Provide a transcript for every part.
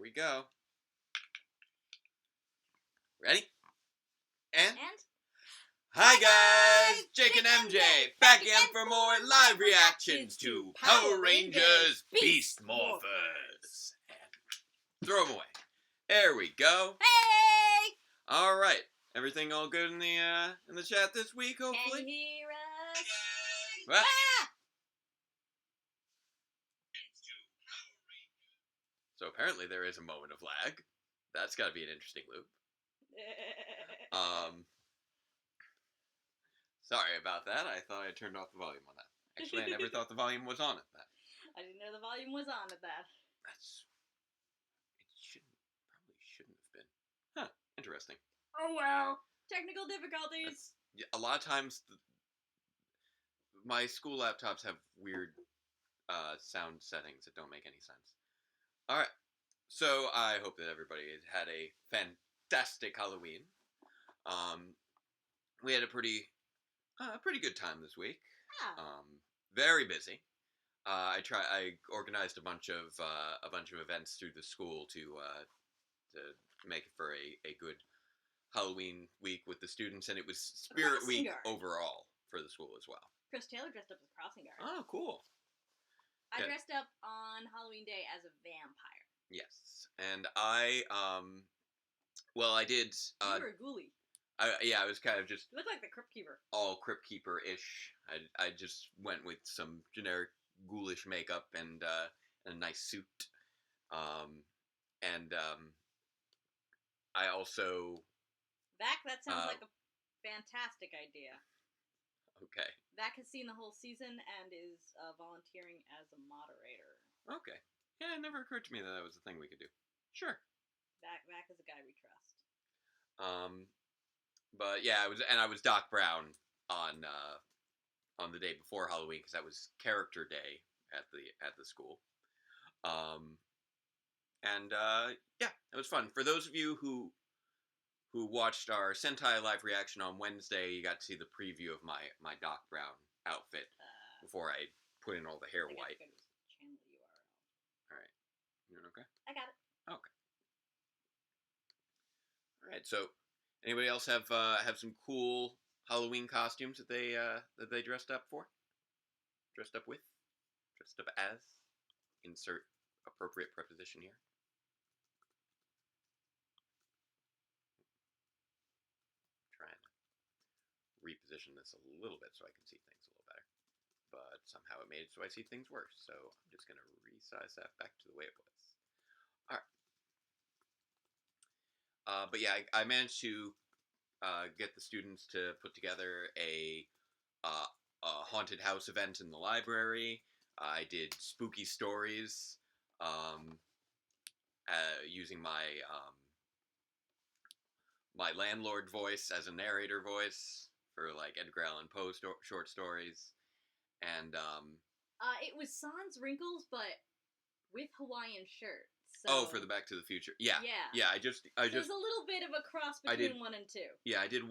we go. Ready? And? Hi guys! Jake and MJ back again for more live reactions to Power Rangers Beast Morphers. And throw them away. There we go. Hey! Alright. Everything all good in the chat this week, hopefully? Can you hear us? What? Ah! So apparently there is a moment of lag. That's gotta be an interesting loop. Sorry about that. I thought I turned off the volume on that. Actually, I never thought the volume was on at that. I didn't know the volume was on at that. It probably shouldn't have been. Huh, interesting. Oh well. Technical difficulties. A lot of times, my school laptops have weird sound settings that don't make any sense. Alright, so I hope that everybody has had a fantastic Halloween. We had a pretty good time this week. Ah. Very busy. I organized a bunch of events through the school to make it for a good Halloween week with the students, and it was Spirit Week overall for the school as well. Chris Taylor dressed up as a crossing guard. Oh, cool. I dressed up on Halloween Day as a vampire. Yes, and I did. You were a ghoulie. I was kind of just... You look like the Crypt Keeper. All Crypt Keeper-ish. I just went with some generic ghoulish makeup and a nice suit. I also... That sounds like a fantastic idea. Okay. Vac has seen the whole season and is volunteering as a moderator. Okay. Yeah, it never occurred to me that was a thing we could do. Sure. Vac is a guy we trust. But yeah, I was Doc Brown on the day before Halloween because that was Character Day at the school. Yeah, it was fun. For those of you who watched our Sentai live reaction on Wednesday, you got to see the preview of my Doc Brown outfit before I put in all the hair white. Channel URL. All right, you doing okay? I got it. Okay. All right, so. Anybody else have some cool Halloween costumes that they dressed up for? Dressed up with? Dressed up as? Insert appropriate preposition here. Trying to reposition this a little bit so I can see things a little better. But somehow it made it so I see things worse. So I'm just going to resize that back to the way it was. But yeah, I managed to get the students to put together a haunted house event in the library. I did spooky stories using my landlord voice as a narrator voice for like Edgar Allan Poe short stories, and it was Sans Wrinkles, but with Hawaiian shirt. So, for the Back to the Future, yeah. I just there's a little bit of a cross between 1 and 2. Yeah, I did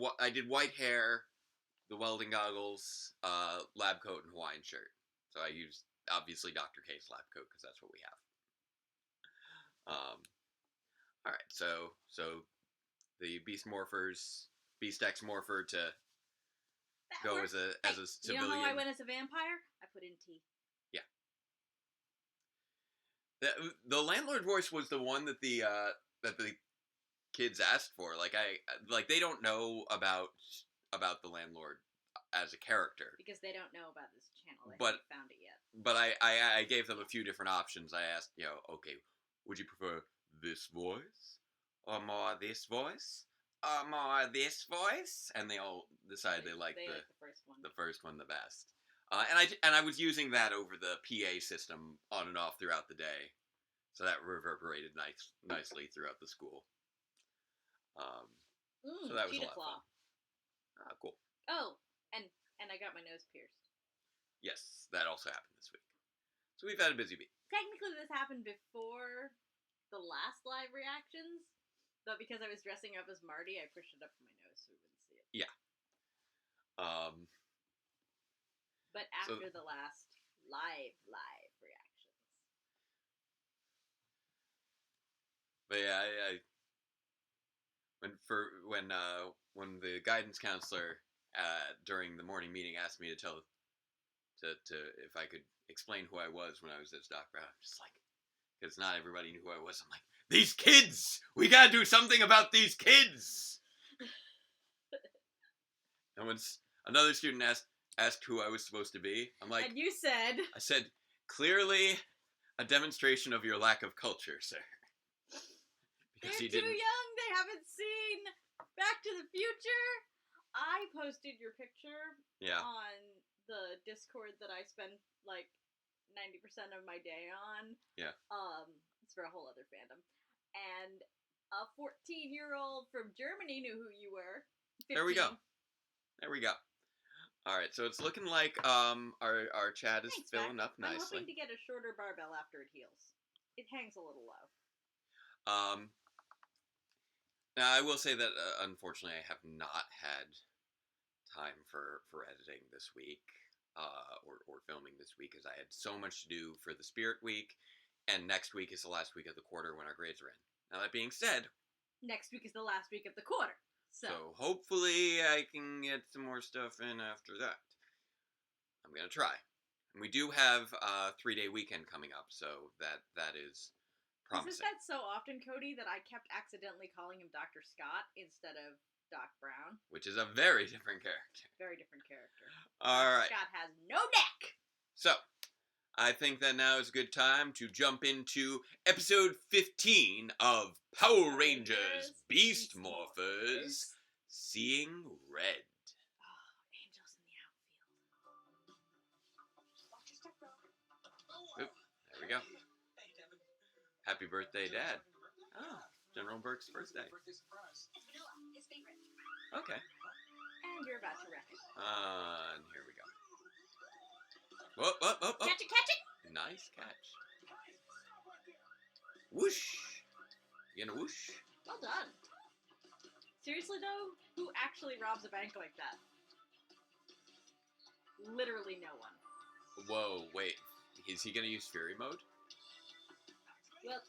white hair, the welding goggles, lab coat, and Hawaiian shirt. So I used obviously Dr. K's lab coat because that's what we have. All right, so the Beast Morphers, Beast X Morpher to go as a civilian. You know how I went as a vampire? I put in T. Yeah. The landlord voice was the one that the kids asked for. Like they don't know about the landlord as a character because they don't know about this channel. They haven't found it yet. But I gave them a few different options. I asked, okay, would you prefer this voice or more this voice or more this voice? And they all decided they liked the first one the best. And I was using that over the PA system on and off throughout the day, so that reverberated nicely throughout the school. So that was a lot of fun. Cool. Oh, and I got my nose pierced. Yes, that also happened this week. So we've had a busy week. Technically, this happened before the last live reactions, but because I was dressing up as Marty, I pushed it up to my nose so we wouldn't see it. Yeah. But after the last live reactions. But yeah, when the guidance counselor during the morning meeting asked me to if I could explain who I was when I was as Doc Brown, I'm just like, because not everybody knew who I was. I'm like, these kids, we gotta do something about these kids. And when another student asked who I was supposed to be, I'm like, and you said, I said, clearly a demonstration of your lack of culture, sir. Because they're too young, they haven't seen Back to the Future. I posted your picture on the Discord that I spend like 90% of my day on. Yeah. It's for a whole other fandom. And a 14-year-old from Germany knew who you were. 15. There we go. All right, so it's looking like our chat is filling up nicely. I'm hoping to get a shorter barbell after it heals. It hangs a little low. Now I will say that unfortunately I have not had time for editing this week or filming this week, as I had so much to do for the Spirit Week, and next week is the last week of the quarter when our grades are in. Now that being said, next week is the last week of the quarter. So hopefully I can get some more stuff in after that. I'm going to try. And we do have a 3-day weekend coming up, so that is promising. Is that so often, Cody, that I kept accidentally calling him Dr. Scott instead of Doc Brown? Which is a very different character. Very different character. All right. Scott has no neck! So, I think that now is a good time to jump into episode 15 of Power Rangers Beast Morphers, Seeing Red. Oh, Angel's in the outfield. Oop, there we go. Happy birthday, Dad. Oh, General Burke's birthday. Okay. And you're about to wreck it. And here we go. Whoa. Catch it! Nice catch. Whoosh. You gonna whoosh? Well done. Seriously, though, who actually robs a bank like that? Literally no one. Whoa, wait. Is he gonna use Fury mode? Well,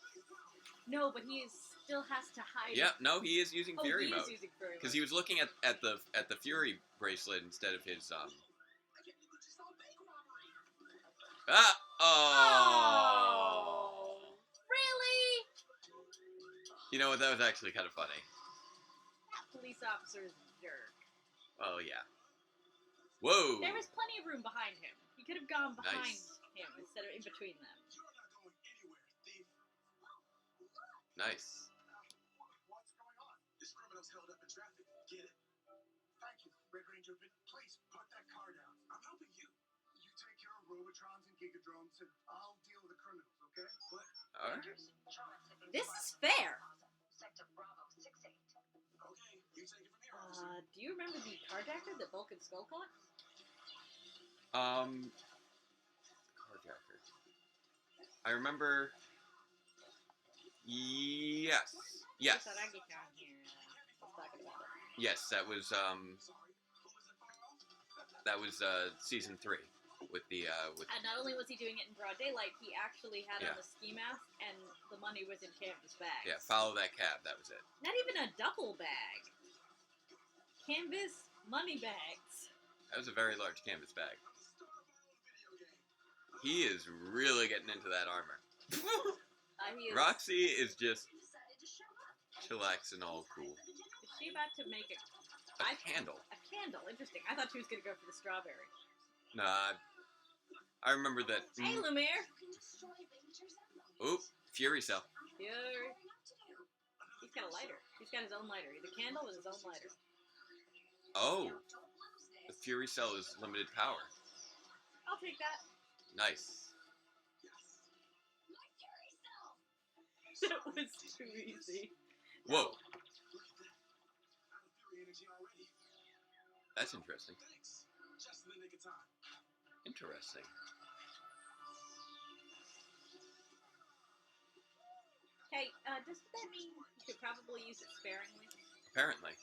no, but he still has to hide. Yeah, no, he is using Fury mode. He is using Fury mode. Because he was looking at the Fury bracelet instead of his Oh! Really? You know what? That was actually kind of funny. Police officer's jerk. Oh yeah. Whoa. There was plenty of room behind him. He could have gone behind him instead of in between them. Nice. What's going on? This criminal's held up in traffic. Get it? Thank you, Red Ranger. Please put that car down. I'm helping you. You take care of Robotrons and Gigadrones, and I'll deal with the criminals, okay? But Alright. This is fair. Okay, you take it from here, officer. Do you remember the carjacker that Bulk and Skull caught? Carjacker. I remember. Yes. Yes. Yes, that was season 3 with the with. And not only was he doing it in broad daylight, he actually had on a ski mask, and the money was in canvas bags. Yeah, follow that cab. That was it. Not even a duffel bag. Canvas money bags. That was a very large canvas bag. He is really getting into that armor. Roxy is just chillaxing, all cool. Is she about to make a candle? A candle, interesting. I thought she was going to go for the strawberry. Nah, I remember that. Hey, Lumiere! Oop, Fury Cell. Fury. He's got a lighter. He's got his own lighter. The candle is his own lighter. Oh, the Fury Cell is limited power. I'll take that. Nice. That was too easy. Whoa. That's interesting. Interesting. Hey, does that mean you could probably use it sparingly? Apparently.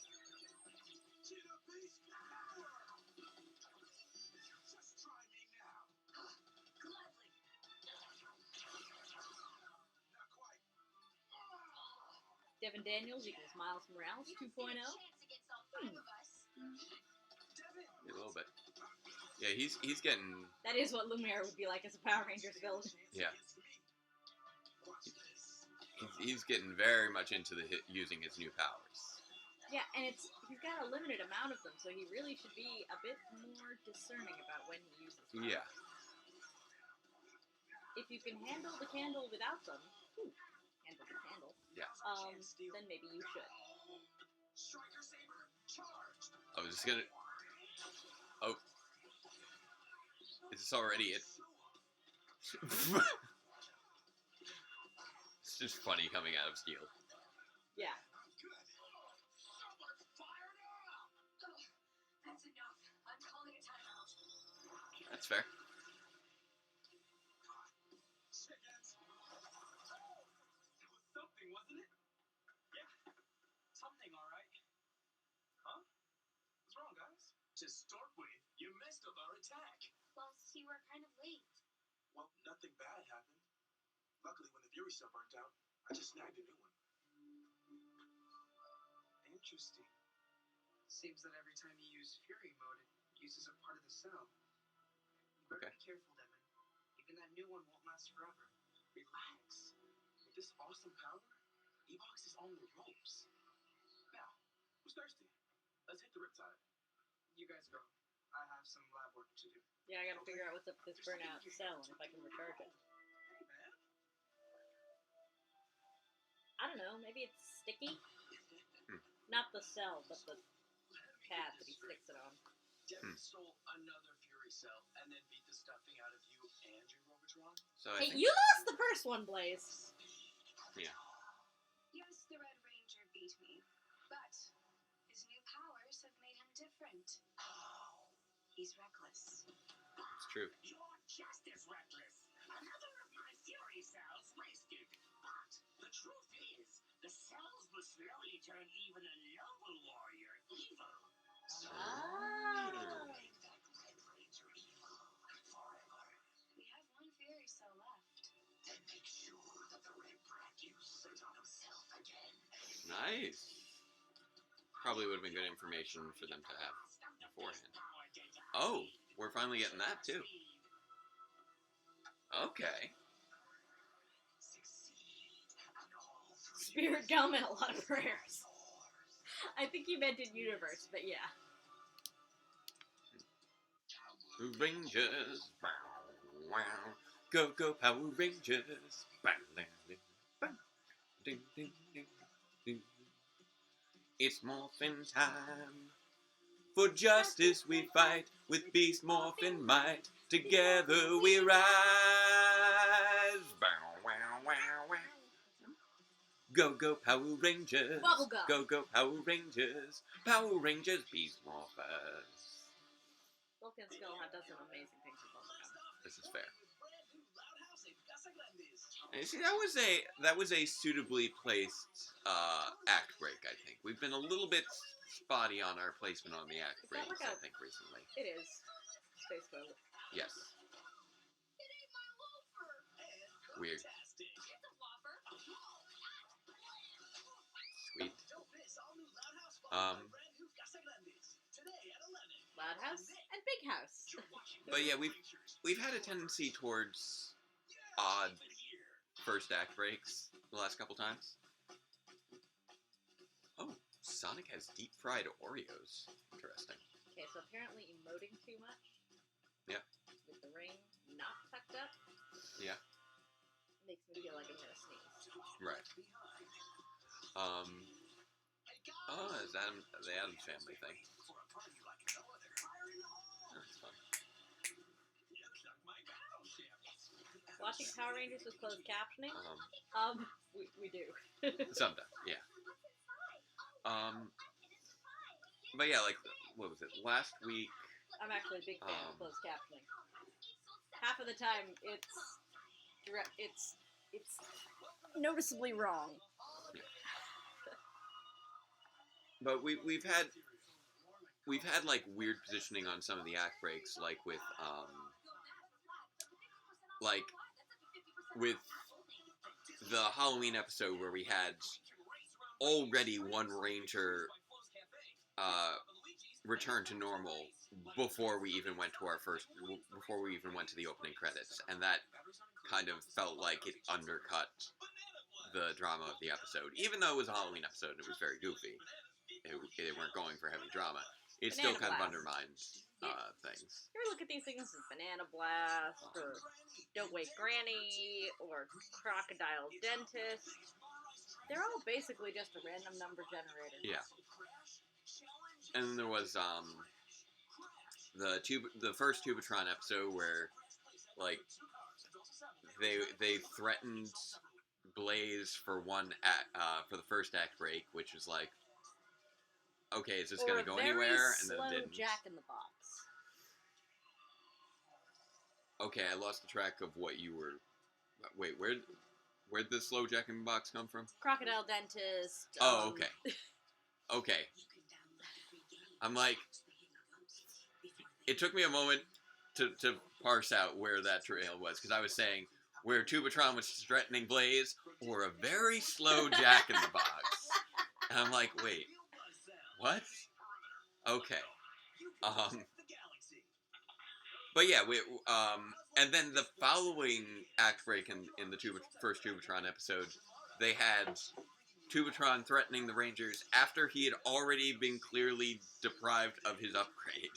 Devin Daniels equals Miles Morales 2.0. A little bit. Yeah, he's getting... That is what Lumiere would be like as a Power Rangers villain. Yeah. He's getting very much into using his new powers. Yeah, and he's got a limited amount of them, so he really should be a bit more discerning about when he uses them. Yeah. If you can handle the candle without them, handle the candle. Yeah. Then maybe you should. I was just gonna. Oh, is this already it? It's just funny coming out of Steel. Yeah. That's enough. I'm calling a timeout. That's fair. Something, wasn't it? Yeah. Something, alright. Huh? What's wrong, guys? To start with, you messed up our attack. Plus, you were kind of late. Well, nothing bad happened. Luckily, when the Fury cell burnt out, I just snagged a new one. Interesting. Seems that every time you use Fury mode, it uses a part of the cell. You better be careful, Devin. Even that new one won't last forever. Relax. With this awesome power, Evox is on the ropes. Now, who's thirsty? Let's hit the riptide. You guys go. I have some lab work to do. Yeah, I gotta figure out what's up with this burnout cell and if I can recharge it. Hey, man. I don't know, maybe it's sticky? Not the cell, but the pad that he sticks it on. Devin stole another Fury cell and then beat the stuffing out of you and your Robotron? So Hey, you lost the first one, Blaze! Yeah. Yes, the Red Ranger beat me, but his new powers have made him different. He's reckless. It's true. You're just as reckless. Another of my Fury cells wasted. But the truth is, the cells will slowly turn even a noble warrior evil. So make that Red Ranger evil forever. We have one Fury cell left. Then make sure that the Red Brat uses it on himself again. Nice. Probably would have been good information for them to have beforehand. Oh, we're finally getting that too. Okay. Spirit Gum and a lot of prayers. I think he meant in universe, but yeah. Rangers, wow, wow. Go, go, Power Rangers. Bang, bang, bang, bang. Ding, ding, ding, ding. It's morphin' time. For justice we fight, with beast morphin' might. Together we rise. Bow, wow, wow, wow. Go, go, Power Rangers. Bubblegum. Go, go, Power Rangers. Power Rangers, beast morphers. Vulcan Skull does some amazing things with Bubblegum. This is fair. And you see, that was a suitably placed act break. I think we've been a little bit spotty on our placement on the act breaks. I think recently. It is. Space Boat. Yes. Weird. Sweet. Loud House and Big House. But yeah, we've had a tendency towards odd first act breaks the last couple times. Oh, Sonic has deep fried Oreos. Interesting. Okay, so apparently emoting too much. Yeah. With the ring not tucked up. Yeah. Makes me feel like I'm gonna sneeze. Right. Oh, is that the Addams Family thing? That's fun. Watching Power Rangers with closed captioning? We do. Sometimes, yeah. But yeah, like, what was it? Last week. I'm actually a big fan of closed captioning. Half of the time, it's noticeably wrong. Yeah. But we've had like weird positioning on some of the act breaks, like with the Halloween episode where we had already one Ranger returned to normal before we even went to the opening credits, and that kind of felt like it undercut the drama of the episode. Even though it was a Halloween episode and it was very goofy, they weren't going for heavy drama. It still kind of undermined things. You ever look at these things as Banana Blast, or Don't Wake Granny, or Crocodile Dentist? They're all basically just a random number generator. Yeah. And there was the first Tubatron episode where, like, they threatened Blaze for for the first act break, which was like, okay, is this going to go anywhere? And then it didn't. Jack in the Box. Okay, I lost the track of what you were. Wait, where'd the slow Jack in the Box come from? Crocodile Dentist. Oh, okay. Okay. I'm like, it took me a moment to parse out where that trail was, because I was saying where Tubatron was threatening Blaze, or a very slow Jack in the Box. And I'm like, wait, what? Okay. But yeah, and then the following act break in the first Tubatron episode, they had Tubatron threatening the Rangers after he had already been clearly deprived of his upgrade.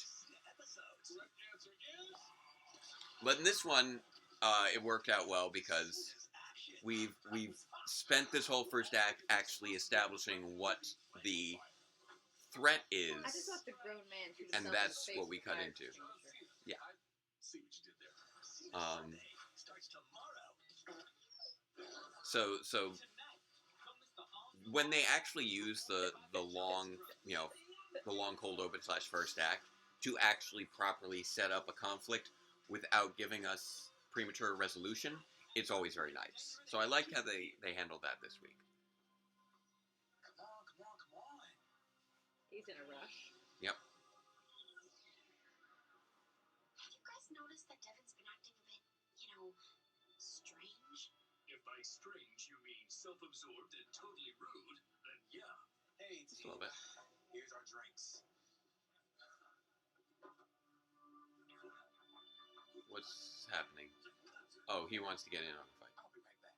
But in this one, it worked out well because we've spent this whole first act actually establishing what the threat is. I just watched a grown man shoot and that's what we cut into. Yeah. So when they actually use the long, the long cold open / first act to actually properly set up a conflict without giving us premature resolution, it's always very nice. So I liked how they handled that this week. Come on. He's in a rush. Yep. Have you guys noticed that Devin's been acting a bit, strange? If by strange you mean self-absorbed and totally rude, then yeah. Hey, Just a little bit. Here's our drinks. What's happening? Oh, he wants to get in on the fight. I'll be right back.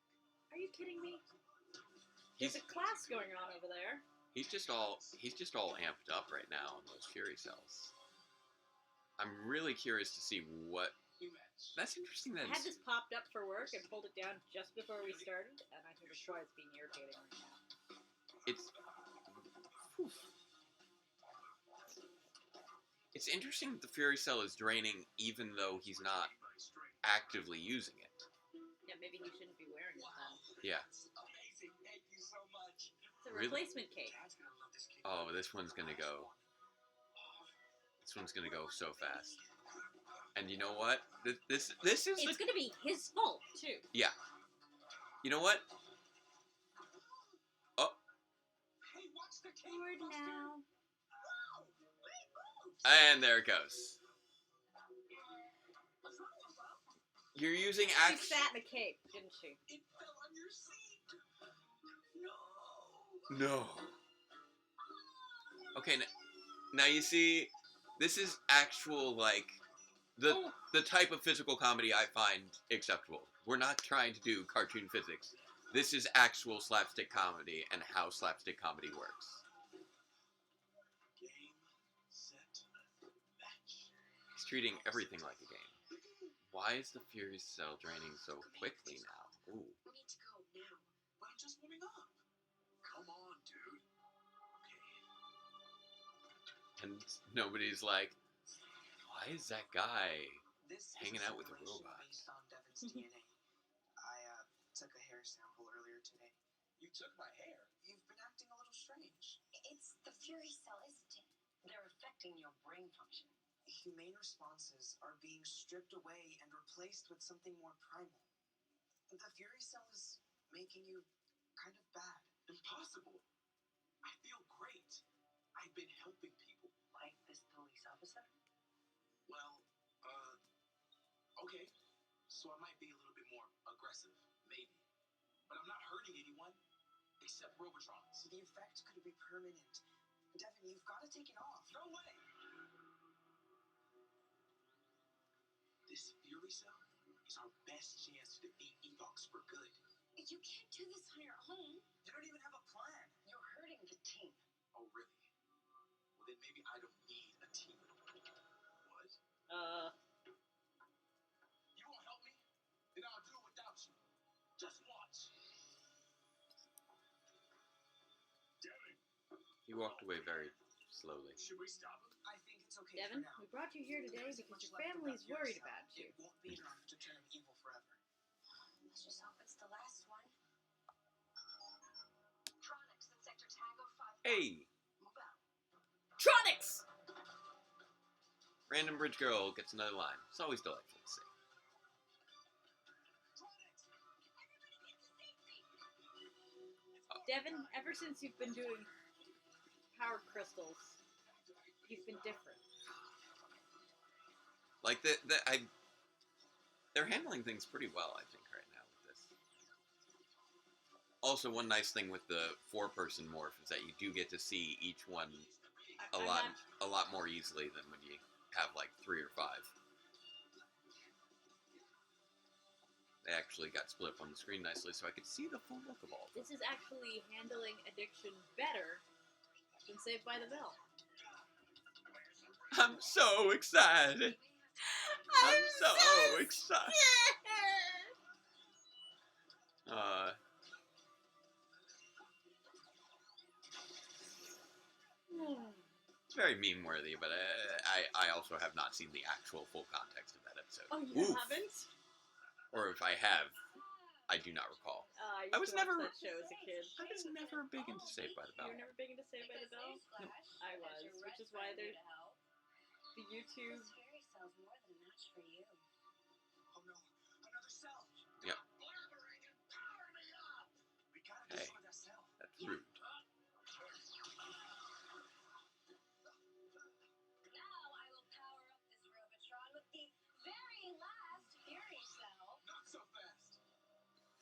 Are you kidding me? There's a class going on over there. He's just all amped up right now on those Fury cells. I'm really curious to see what. That's interesting. I had this popped up for work and pulled it down just before we started, and I think it's why it's being irritating right now. It's interesting that the Fury cell is draining even though he's not actively using it. Yeah, maybe he shouldn't be wearing it then. Yeah. Amazing. Thank you so much. It's a replacement cake. Oh, this one's gonna go. This one's gonna go so fast. And you know what? This is. It's gonna be his fault too. Yeah. You know what? Oh. Hey, watch the cake. Forward now. And there it goes. You're using She sat in a cape, didn't she? It fell on your seat. No. No. Okay, now you see, this is actual, like, the type of physical comedy I find acceptable. We're not trying to do cartoon physics. This is actual slapstick comedy and how slapstick comedy works. He's treating everything like a game. Why is the Fury cell draining so quickly now? Ooh. We need to go now. But I'm just warming up. Come on, dude. Okay. And nobody's like, why is that guy hanging out with a robot? Based on Devin's DNA. I took a hair sample earlier today. You took my hair. You've been acting a little strange. It's the Fury cell, isn't it? They're affecting your brain function. Humane responses are being stripped away and replaced with something more primal. The Fury cell is making you kind of bad. Impossible. I feel great. I've been helping people. Like this police officer? Well, okay. So I might be a little bit more aggressive, maybe. But I'm not hurting anyone. except Robotrons. The effect could be permanent. Devin, you've got to take it off. No way! This Fury Cell is our best chance to defeat Evox for good. You can't do this on your own. You don't even have a plan. You're hurting the team. Oh, really? Well, then maybe I don't need a team. What? You won't help me? Then I'll do it without you. Just watch. Devin! He walked away very slowly. Should we stop him? I think it's okay Devin, for now. we brought you here today There isn't because much your left family's about worried Fury about Cell. you. It won't be enough to turn him evil forever. Let's just hope it's the last one. Tronics in Sector Tango 5. Hey! Move out. Tronics! Random bridge girl gets another line. It's always delightful to see. Devin, ever since you've been doing power crystals, you've been different. Like, they're handling things pretty well, I think, right now with this. Also, one nice thing with the 4-person morph is that you do get to see each one a lot more easily than when you have, like, 3 or 5. They actually got split up on the screen nicely, so I could see the full look of all of them. This is actually handling addiction better than Saved by the Bell. I'm so excited! I'm so excited! It's very meme-worthy, but I also have not seen the actual full context of that episode. Oh, you haven't? Or if I have, I do not recall. I was used to never- watch that show as a kid. I was never big into Saved by the Bell. You were never big into Saved by the Bell? No. I was, which is why there's the YouTube. This Fury Cell's more than a match for you. Oh no, another cell. Yep. Blabbering and power me up. We gotta Hey. destroy that cell. That's rude. Now I will power up this Robotron with the very last Fury Cell. Not so fast.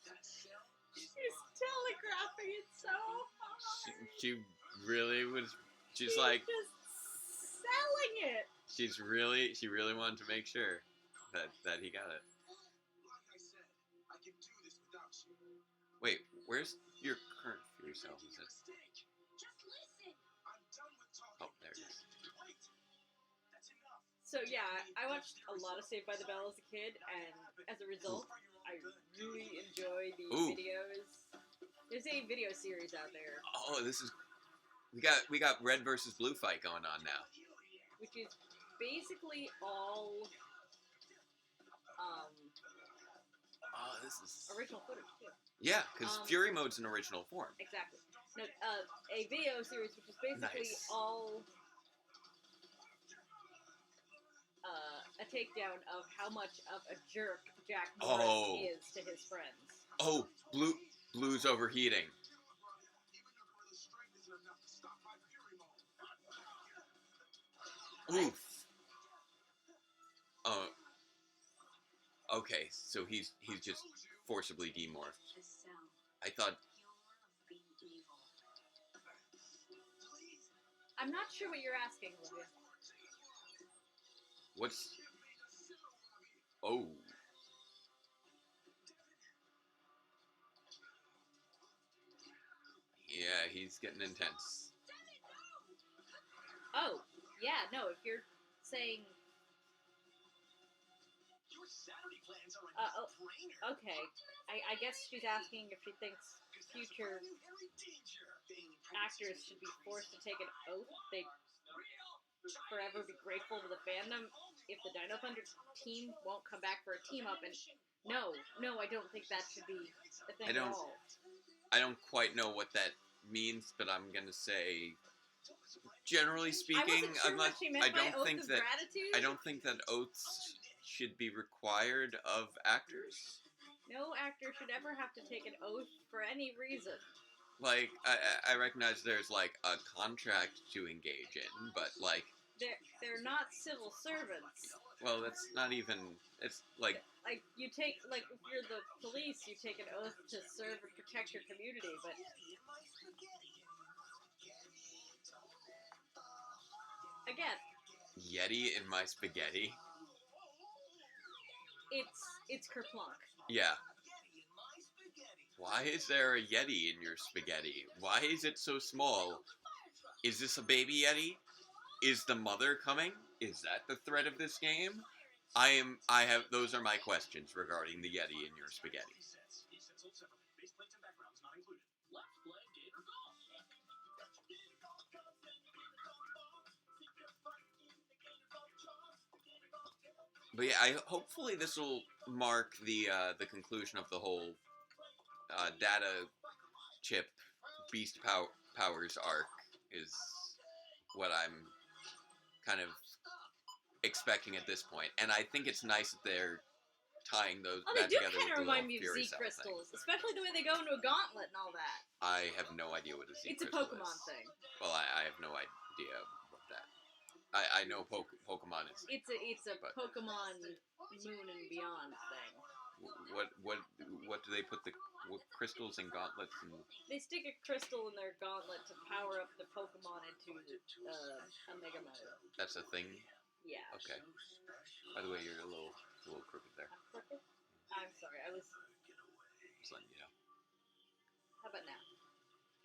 That cell is She's telegraphing it so hard. She really was. She's She's like, just selling it. she really wanted to make sure that he got it. like I said. I can do this without you. Wait, where's your current Fury Cell? You're Is making a it? mistake. Just listen. I'm done with talking. Oh, there it is. Wait. That's enough. So yeah, I watched a lot of Saved by the Bell as a kid, and as a result, I really enjoy the Ooh. videos. There's a video series out there, Oh, this is. We got red versus blue fight going on now. which is basically all Oh, this is. original footage too. Yeah, because Fury Mode's an original form. Exactly. No, a video series which is basically Nice. all a takedown of how much of a jerk Jack Morris Oh. is to his friends. Oh, blue's overheating. Even your gorilla strength isn't enough to stop my fury mode. Oof. Okay, so he's just forcibly demorphed. The cell. I thought. You're being evil. I'm not sure what you're asking, Olivia. What's. Oh. Yeah, he's getting intense. Oh, yeah, no, if you're saying, Your Saturday plans are a oh, no-brainer. okay, I guess she's asking if she thinks future actors should be forced to take an oath they forever be grateful to the fandom if the Dino Thunder team won't come back for a team-up, and no, I don't think that should be a thing I don't- at all. I don't quite know what that means, but I'm gonna say, generally speaking, I wasn't sure I'm what not. she meant I by don't oath think of that. gratitude. I don't think that oaths should be required of actors. No actor should ever have to take an oath for any reason. Like, I recognize there's like a contract to engage in, but like, They're not civil servants. well, that's not even. It's like like, you take, like, if you're the police, you take an oath to serve and protect your community, but... Again... Yeti in my spaghetti? It's kerplunk. Yeah. Why is there a Yeti in your spaghetti? Why is it so small? Is this a baby Yeti? Is the mother coming? Is that the threat of this game? Those are my questions regarding the Yeti in your spaghetti. But yeah, hopefully this will mark the conclusion of the whole data chip beast powers arc is what I'm kind of expecting at this point, and I think it's nice that they're tying that together with the remind me of Fury Z Cell crystals, thing. especially the way they go into a gauntlet and all that. I have no idea what a Z It's a crystal Pokemon is. thing. Well, I have no idea what that. I know Pokemon is. It's a Pokemon Moon and Beyond thing. What do they put what crystals and gauntlets and? They stick a crystal in their gauntlet to power up the Pokemon into Omega Mode. That's a thing? Yeah. Okay. By the way, you're a little crooked there. I'm crooked? I'm sorry, I was... Just letting you know. How about now?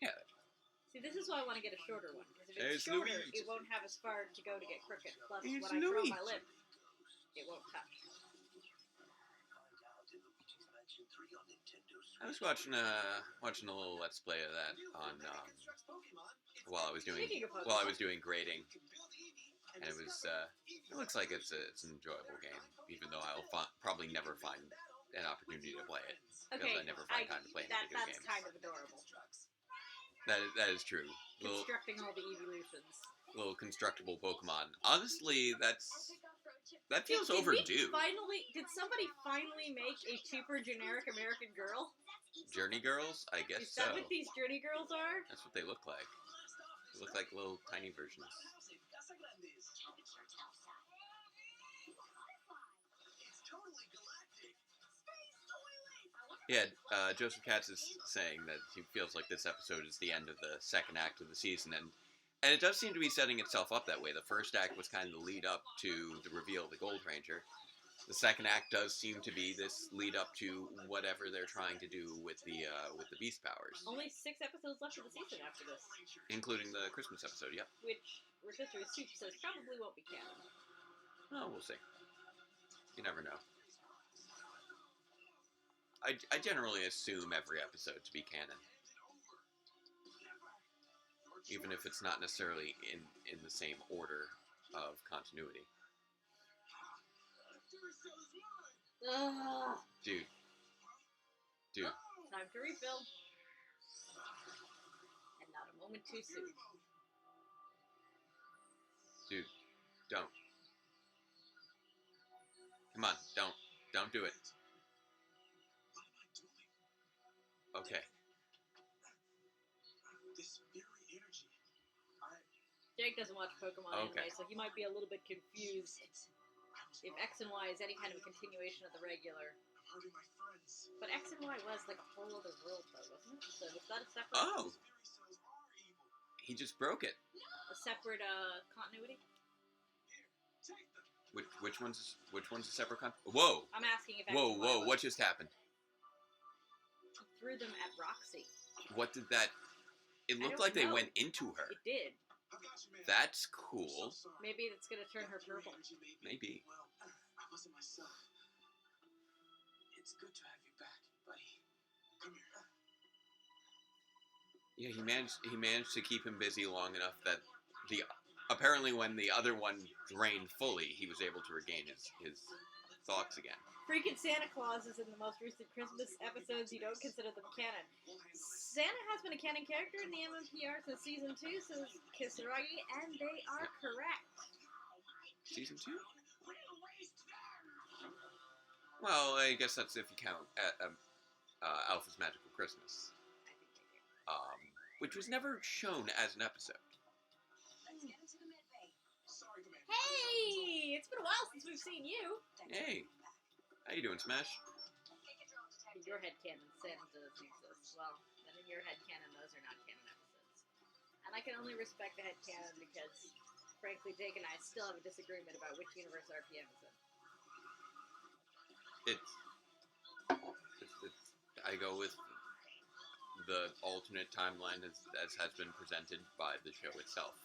Yeah. See, this is why I want to get a shorter one, because if There's it's shorter, Luigi. it won't have as far to go to get crooked. Plus, It's when I curl Luigi. my lip, it won't touch. I was watching a little Let's Play of that on while I was doing grading, and it was it looks like it's an enjoyable game, even though I'll probably never find an opportunity to play it because I never find time to play video games. That's kind of adorable. That is true. Constructing all the evolutions. Little constructible Pokemon. Honestly, that feels overdue. Did somebody finally make a cheaper generic American Girl? Journey Girls? I guess so. Is that what these Journey Girls are? That's what they look like. They look like little tiny versions. Yeah, Joseph Katz is saying that he feels like this episode is the end of the second act of the season, and it does seem to be setting itself up that way. The first act was kind of the lead up to the reveal of the Gold Ranger. The second act does seem to be this lead up to whatever they're trying to do with the beast powers. Only 6 episodes left of the season after this, including the Christmas episode. Yep. Which Rotisserie Soup says probably won't be canon. Oh, we'll see. You never know. I generally assume every episode to be canon, even if it's not necessarily in the same order of continuity. Ugh. Dude. Time to refill. And not a moment too soon. Dude, don't. Come on, don't do it. Okay. Jake doesn't watch Pokemon anyway, so he might be a little bit confused if X and Y is any kind of a continuation of the regular. But X and Y was like a whole other world, though, wasn't it? So was that a separate... Oh! He just broke it. A separate continuity? Which one's a separate continuity? Whoa! I'm asking if X Whoa, and Y was. What just happened? He threw them at Roxy. What did that... It looked like they went into her. It did. That's cool. Maybe it's gonna turn her purple. Maybe. Well, I wasn't myself. It's good to have you back, buddy. Come here. Yeah, he managed to keep him busy long enough that apparently when the other one drained fully, he was able to regain his thoughts again. Freaking Santa Claus is in the most recent Christmas episodes. You don't consider them canon. Santa has been a canon character in the MMPR since Season 2, says Kisaragi, and they are correct. Season 2? Well, I guess that's if you count Alpha's Magical Christmas. Which was never shown as an episode. Hey! It's been a while since we've seen you. Hey. How you doing, Smash? In your headcanon, Santa doesn't exist. Well, then in your headcanon, those are not canon episodes. And I can only respect the headcanon because, frankly, Jake and I still have a disagreement about which universe RPM is in. I go with the alternate timeline as has been presented by the show itself.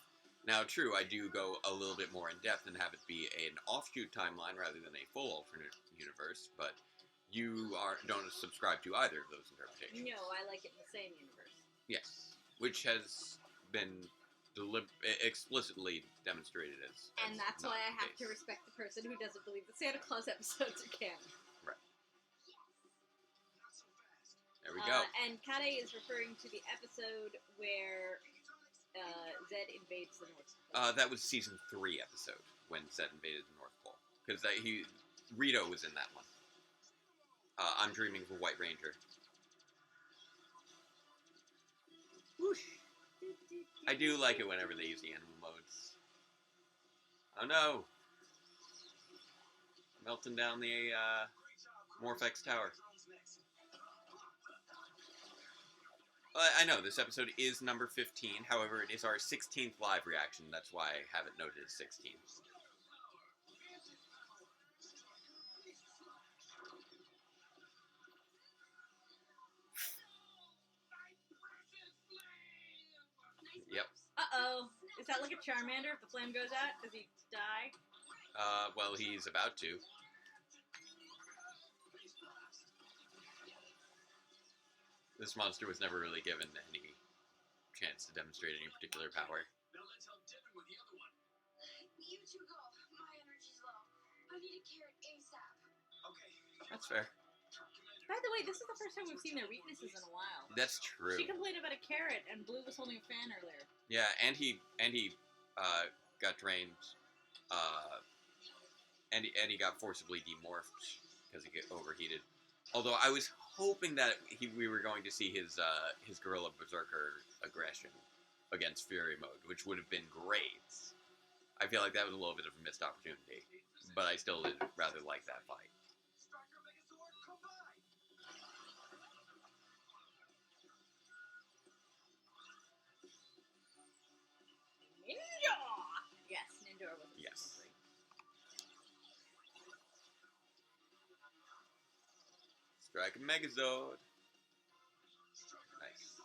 Now, true, I do go a little bit more in depth and have it be an offshoot timeline rather than a full alternate universe, but you don't subscribe to either of those interpretations. No, I like it in the same universe. Yes, which has been explicitly demonstrated as and that's why I have case. to respect the person who doesn't believe the Santa Claus episodes are canon. Right. There we go. And Kade is referring to the episode where Zed invades the North Pole. That was season 3 episode when Zed invaded the North Pole, because Rito was in that one. I'm dreaming of a White Ranger. Whoosh. I do like it whenever they use the animal modes. Oh no! Melting down the Morphex Tower. I know, this episode is number 15, however, it is our 16th live reaction, that's why I have it noted as 16. Yep. Uh-oh. Is that like a Charmander if the flame goes out? Does he die? Well, he's about to. This monster was never really given any chance to demonstrate any particular power. Now let's help Devin with the other one. You two go. My energy's low. I need a carrot ASAP. Okay. That's fair. By the way, this is the first time we've seen their weaknesses in a while. That's true. She complained about a carrot, and Blue was holding a fan earlier. Yeah, and he got drained, and he got forcibly demorphed because he got overheated. Although I was hoping that we were going to see his Gorilla Berserker aggression against Fury mode, which would have been great. I feel like that was a little bit of a missed opportunity, but I still did rather like that fight. Striker Megazord, combine! Ninja! Yes, Ninja was a Yes. season 3. Strike a Megazord. Nice.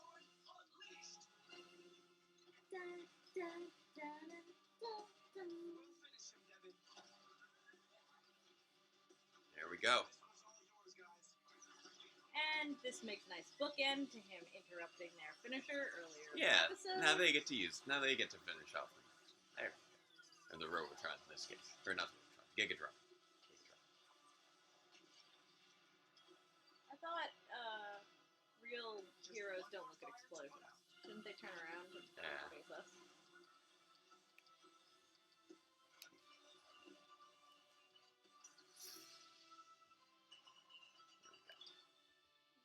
There we go. And this makes a nice bookend to him interrupting their finisher earlier in Yeah. the episode. Now they get to finish off. There. And the Robotron in this case, or not Robotron, Gigatron. I thought real heroes don't look at explosions. Shouldn't they turn around and face us?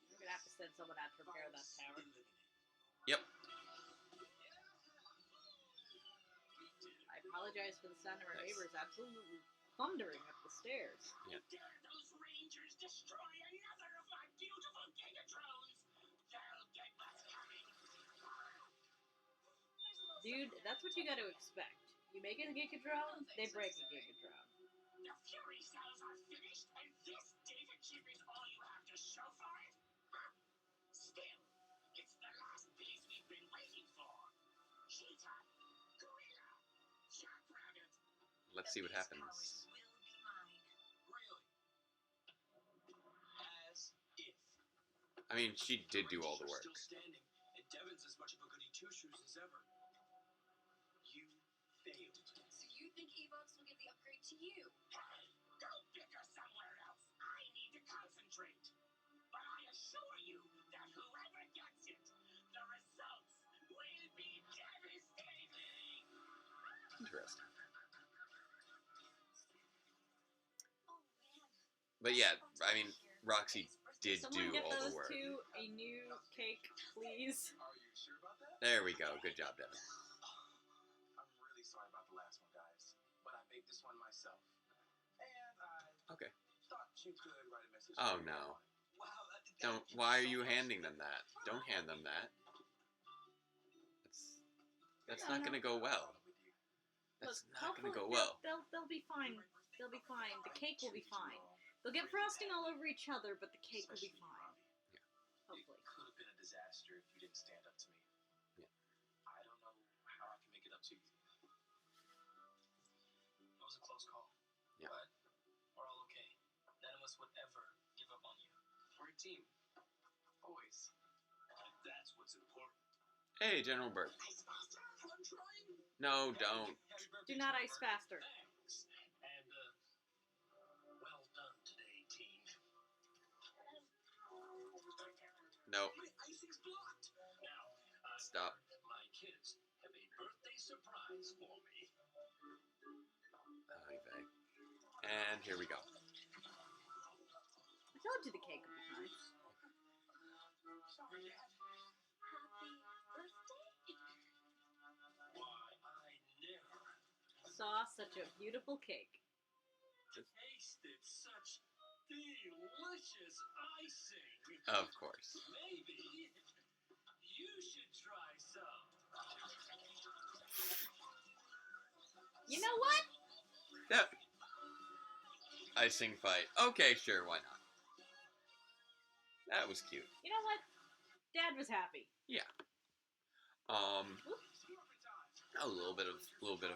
We're gonna have to send someone out to repair that tower. Yep. I apologize for the sound of our neighbors absolutely thundering up the stairs. Yeah. Dare those Rangers destroy another of my beautiful Gigatrons? They'll get what's coming. Dude, that's what you gotta expect. You make a Gigadrone, they break a Gigadrone. The Fury cells are finished, and this data chip is all you have to show for it? Huh. Still, it's the last piece we've been waiting for. Cheetah, Gorilla, Jackrabbit. Let's see what happens. Will be mine. Really? As if. I mean, she did do all the work. Still standing, and Devin's as much of a goody two-shoes as ever. You failed. So you think Evox will give the upgrade to you? Hey, go bicker somewhere else. I need to concentrate. But I assure you that whoever gets it, the results will be devastating. Interesting. Oh man. But yeah, I mean, Roxy did Someone do get all the those work. two a new cake, please. Are you sure about that? There we go. Good job, Devin. I'm really sorry about the last one, guys. But I baked this one myself. And I Okay. Thought you could write a message. Oh no. Don't. Why are you handing them that? Don't hand them that. That's not gonna go well. That's not gonna go well. They'll be fine. They'll be fine. The cake will be fine. They'll get frosting all over each other, but the cake will be fine. Yeah. Hopefully. It could have been a disaster if you didn't stand up to me. Yeah. I don't know how I can make it up to you. It was a close call. Yeah. But we're all okay. None of us would ever give up on you. We're a team. Always. And that's what's important. Hey, General Burke. Ice faster. I'm trying. No, don't. Do not ice faster. Thanks. And, well done today, team. No. My icing's blocked. Now, Stop. my kids have a birthday surprise for me. And here we go. I told you the cake would be fine. Sorry, Dad. Happy birthday. Why, I never Saw such a beautiful cake. tasted such delicious icing. Of course. Maybe you should try some. You know what? Yep. Icing fight. Okay, sure, why not? That was cute. You know what? Dad was happy. A little bit of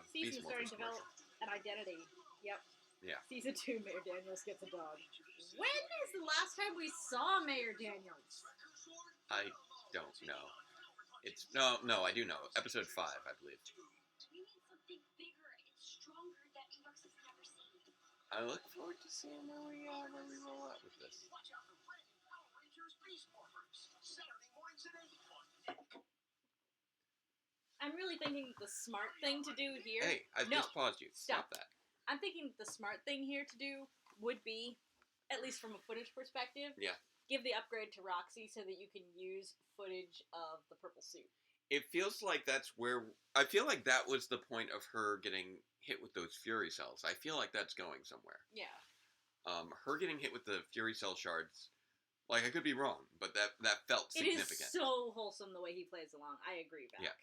Season Beast starting Morphers to develop commercial. an identity. Yep. Yeah. Season 2, Mayor Daniels gets a dog. When is the last time we saw Mayor Daniels? I don't know. It's no, I do know. Episode 5, I believe. We need something bigger and stronger that Evox has never seen. I look forward to seeing where we roll out with this. Watch out for brand new Power Rangers Beast Morphers. Saturday mornings at 8 on I'm really thinking the smart thing to do here. Hey, I No. just paused you. Stop that. I'm thinking the smart thing here to do would be, at least from a footage perspective, Yeah. give the upgrade to Roxy so that you can use footage of the purple suit. It feels like that's where I feel like that was the point of her getting hit with those Fury cells. I feel like that's going somewhere. Yeah. Her getting hit with the Fury cell shards. Like, I could be wrong, but that felt significant. It is so wholesome the way he plays along. I agree, Beck. Yeah.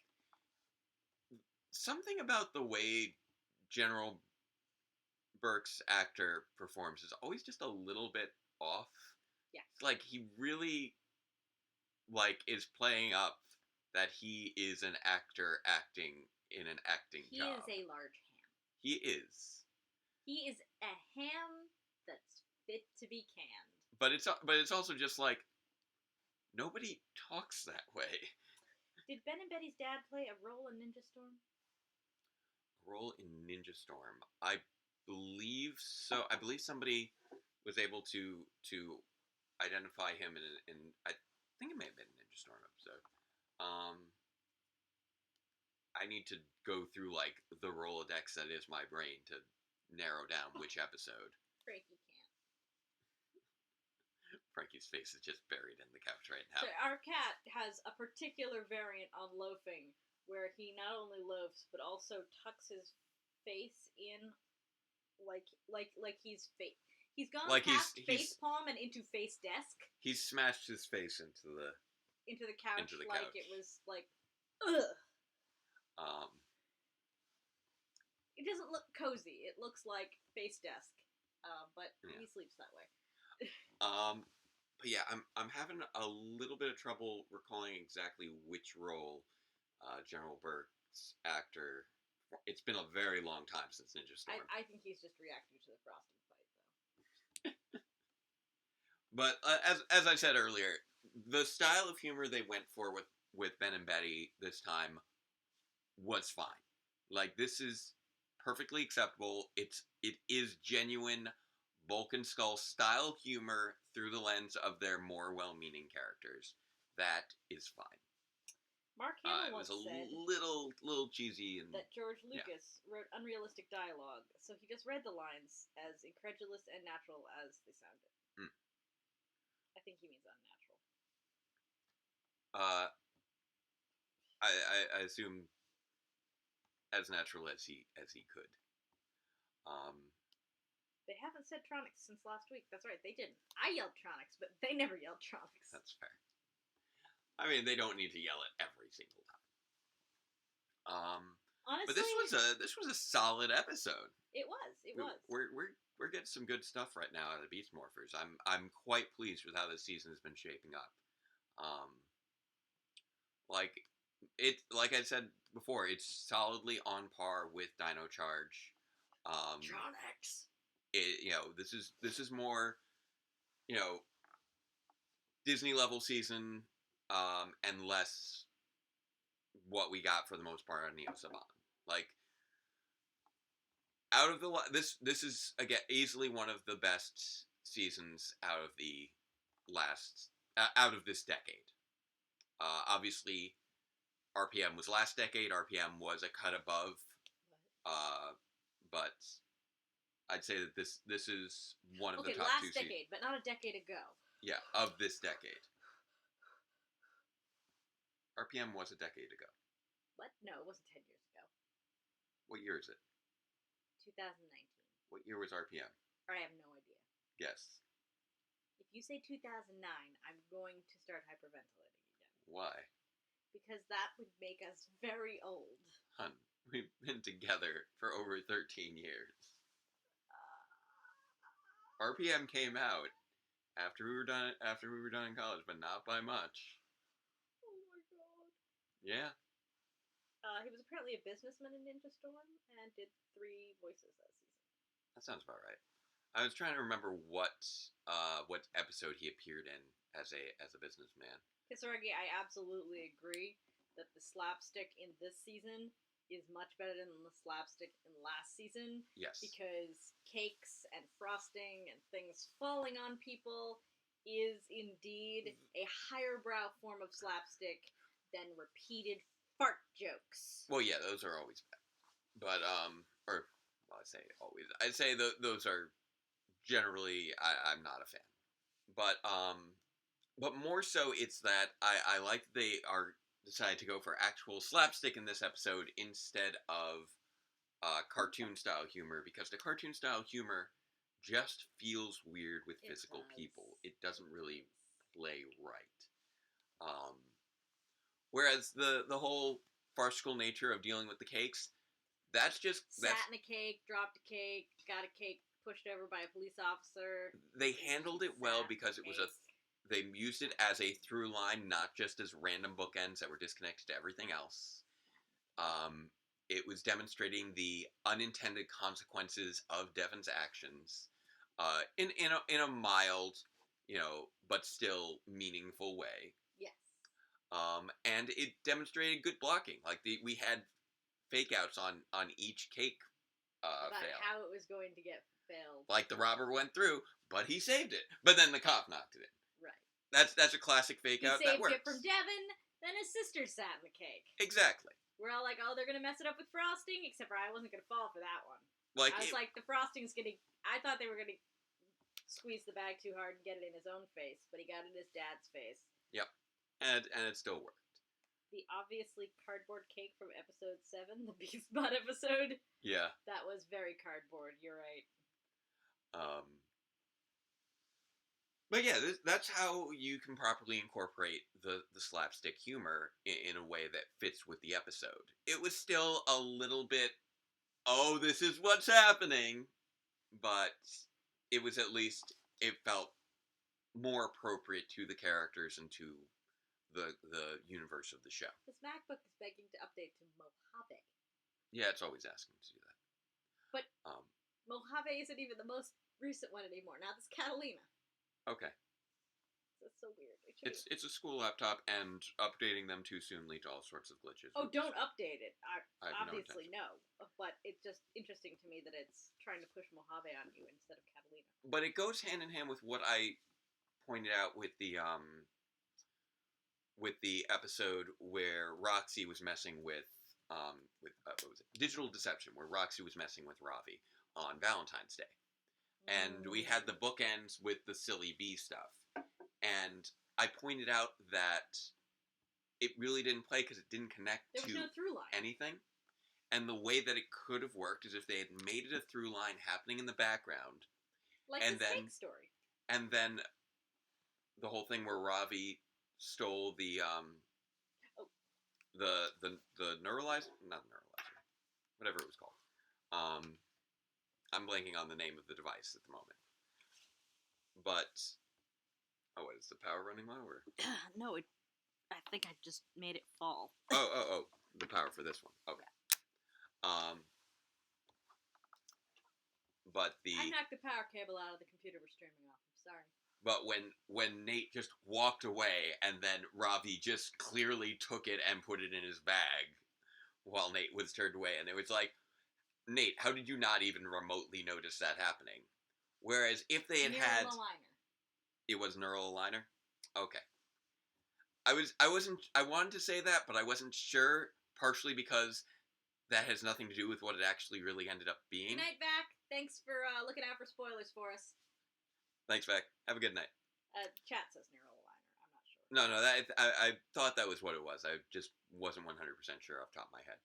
Something about the way General Burke's actor performs is always just a little bit off. Yeah. It's like he really is playing up that he is an actor acting in an acting job. He is a large ham. He is. He is a ham that's fit to be canned. But it's also just like nobody talks that way. Did Ben and Betty's dad play a role in Ninja Storm? Role in Ninja Storm. I believe so. I believe somebody was able to identify him in I think it may have been a Ninja Storm episode. I need to go through the Rolodex that is my brain to narrow down which episode. Frankie can't. Frankie's face is just buried in the couch right now. So our cat has a particular variant on loafing where he not only loafs but also tucks his face in like he's he's gone past face palm and into face desk. He's smashed his face into the couch like it was like ugh. It doesn't look cozy. It looks like face desk. But yeah. He sleeps that way. But yeah, I'm having a little bit of trouble recalling exactly which role General Burke's actor. It's been a very long time since Ninja Storm. I think he's just reacting to the frosting fight, though. But as I said earlier, the style of humor they went for with Ben and Betty this time was fine. Like, this is perfectly acceptable. It is genuine Bulk and Skull style humor through the lens of their more well-meaning characters. That is fine. Mark Hamill once said said little cheesy and that George Lucas wrote unrealistic dialogue, so he just read the lines as incredulous and natural as they sounded. I think he means unnatural. I assume as natural as he could. They haven't said Tronics since last week. That's right, they didn't. I yelled Tronics, but they never yelled Tronics. That's fair. I mean, they don't need to yell it every single time. Honestly, but this was a solid episode. It was. We're getting some good stuff right now out of the Beast Morphers. I'm quite pleased with how this season has been shaping up. Like I said before, it's solidly on par with Dino Charge. Tronics. This is more, Disney level season, and less what we got for the most part on Neo Saban. Like, out of this is again easily one of the best seasons out of the out of this decade. Obviously, RPM was last decade. RPM was a cut above, but I'd say that this is one of the top two. Last decade, but not a decade ago. Yeah, of this decade. RPM was a decade ago. What? No, it wasn't 10 years ago. What year is it? 2019. What year was RPM? I have no idea. Guess. If you say 2009, I'm going to start hyperventilating again. Why? Because that would make us very old. Hun, we've been together for over 13 years. RPM came out after we were done in college, but not by much. Oh my god. Yeah. He was apparently a businessman in Ninja Storm and did 3 voices that season. That sounds about right. I was trying to remember what episode he appeared in as a businessman. Kisaragi, I absolutely agree that the slapstick in this season is much better than the slapstick in last season. Yes. Because cakes and frosting and things falling on people is indeed a higher brow form of slapstick than repeated fart jokes. Well, yeah, those are always bad. But, I say always. I'd say those are generally, I'm not a fan. But more so, it's that I like that they are decided to go for actual slapstick in this episode instead of cartoon-style humor, because the cartoon-style humor just feels weird with physical people. It doesn't really play right. Whereas the whole farcical nature of dealing with the cakes, that's sat in a cake, dropped a cake, got a cake pushed over by a police officer. They handled it well because it was they used it as a through line, not just as random bookends that were disconnected to everything else. It was demonstrating the unintended consequences of Devon's actions in a mild, but still meaningful way. Yes. And it demonstrated good blocking. Like we had fake outs on each cake about fail. How it was going to get failed. Like the robber went through, but he saved it. But then the cop knocked it in. Right. That's a classic fake out that works. He saved it from Devon, then his sister sat in the cake. Exactly. We're all like, oh, they're going to mess it up with frosting, except for I wasn't going to fall for that one. I was like, the frosting's going to... I thought they were going to squeeze the bag too hard and get it in his own face, but he got it in his dad's face. Yep. And it still worked. The obviously cardboard cake from episode 7, the Beast Bot episode. Yeah. That was very cardboard, you're right. But yeah, that's how you can properly incorporate the slapstick humor in a way that fits with the episode. It was still a little bit, oh, this is what's happening, but it was at least, it felt more appropriate to the characters and to the universe of the show. This MacBook is begging to update to Mojave. Yeah, it's always asking to do that. But Mojave isn't even the most recent one anymore. Now this Catalina. Okay. That's so weird. It's a school laptop, and updating them too soon leads to all sorts of glitches. Oh, don't update it. Obviously, no. But it's just interesting to me that it's trying to push Mojave on you instead of Catalina. But it goes hand in hand with what I pointed out with the episode where Roxy was messing with what was it? Digital Deception, where Roxy was messing with Ravi on Valentine's Day. And we had the bookends with the silly bee stuff. And I pointed out that it really didn't play because it didn't connect to no through line. Anything. And the way that it could have worked is if they had made it a through line happening in the background, Like and the then, snake story. And then the whole thing where Ravi stole the neuralizer, not neuralizer, whatever it was called. I'm blanking on the name of the device at the moment. But what is the power running low? Or No, I think I just made it fall. Oh, the power for this one. Okay. Yeah. But I knocked the power cable out of the computer we're streaming off. I'm sorry. But when Nate just walked away and then Ravi just clearly took it and put it in his bag while Nate was turned away, and it was like, Nate, how did you not even remotely notice that happening? Whereas if they had had... It was neural aligner? Okay. I wanted to say that, but I wasn't sure, partially because that has nothing to do with what it actually really ended up being. Good night, Vac. Thanks for looking out for spoilers for us. Thanks, Vac. Have a good night. Chat says neural aligner. I'm not No, sure. I thought that was what it was. I just wasn't 100% sure off the top of my head.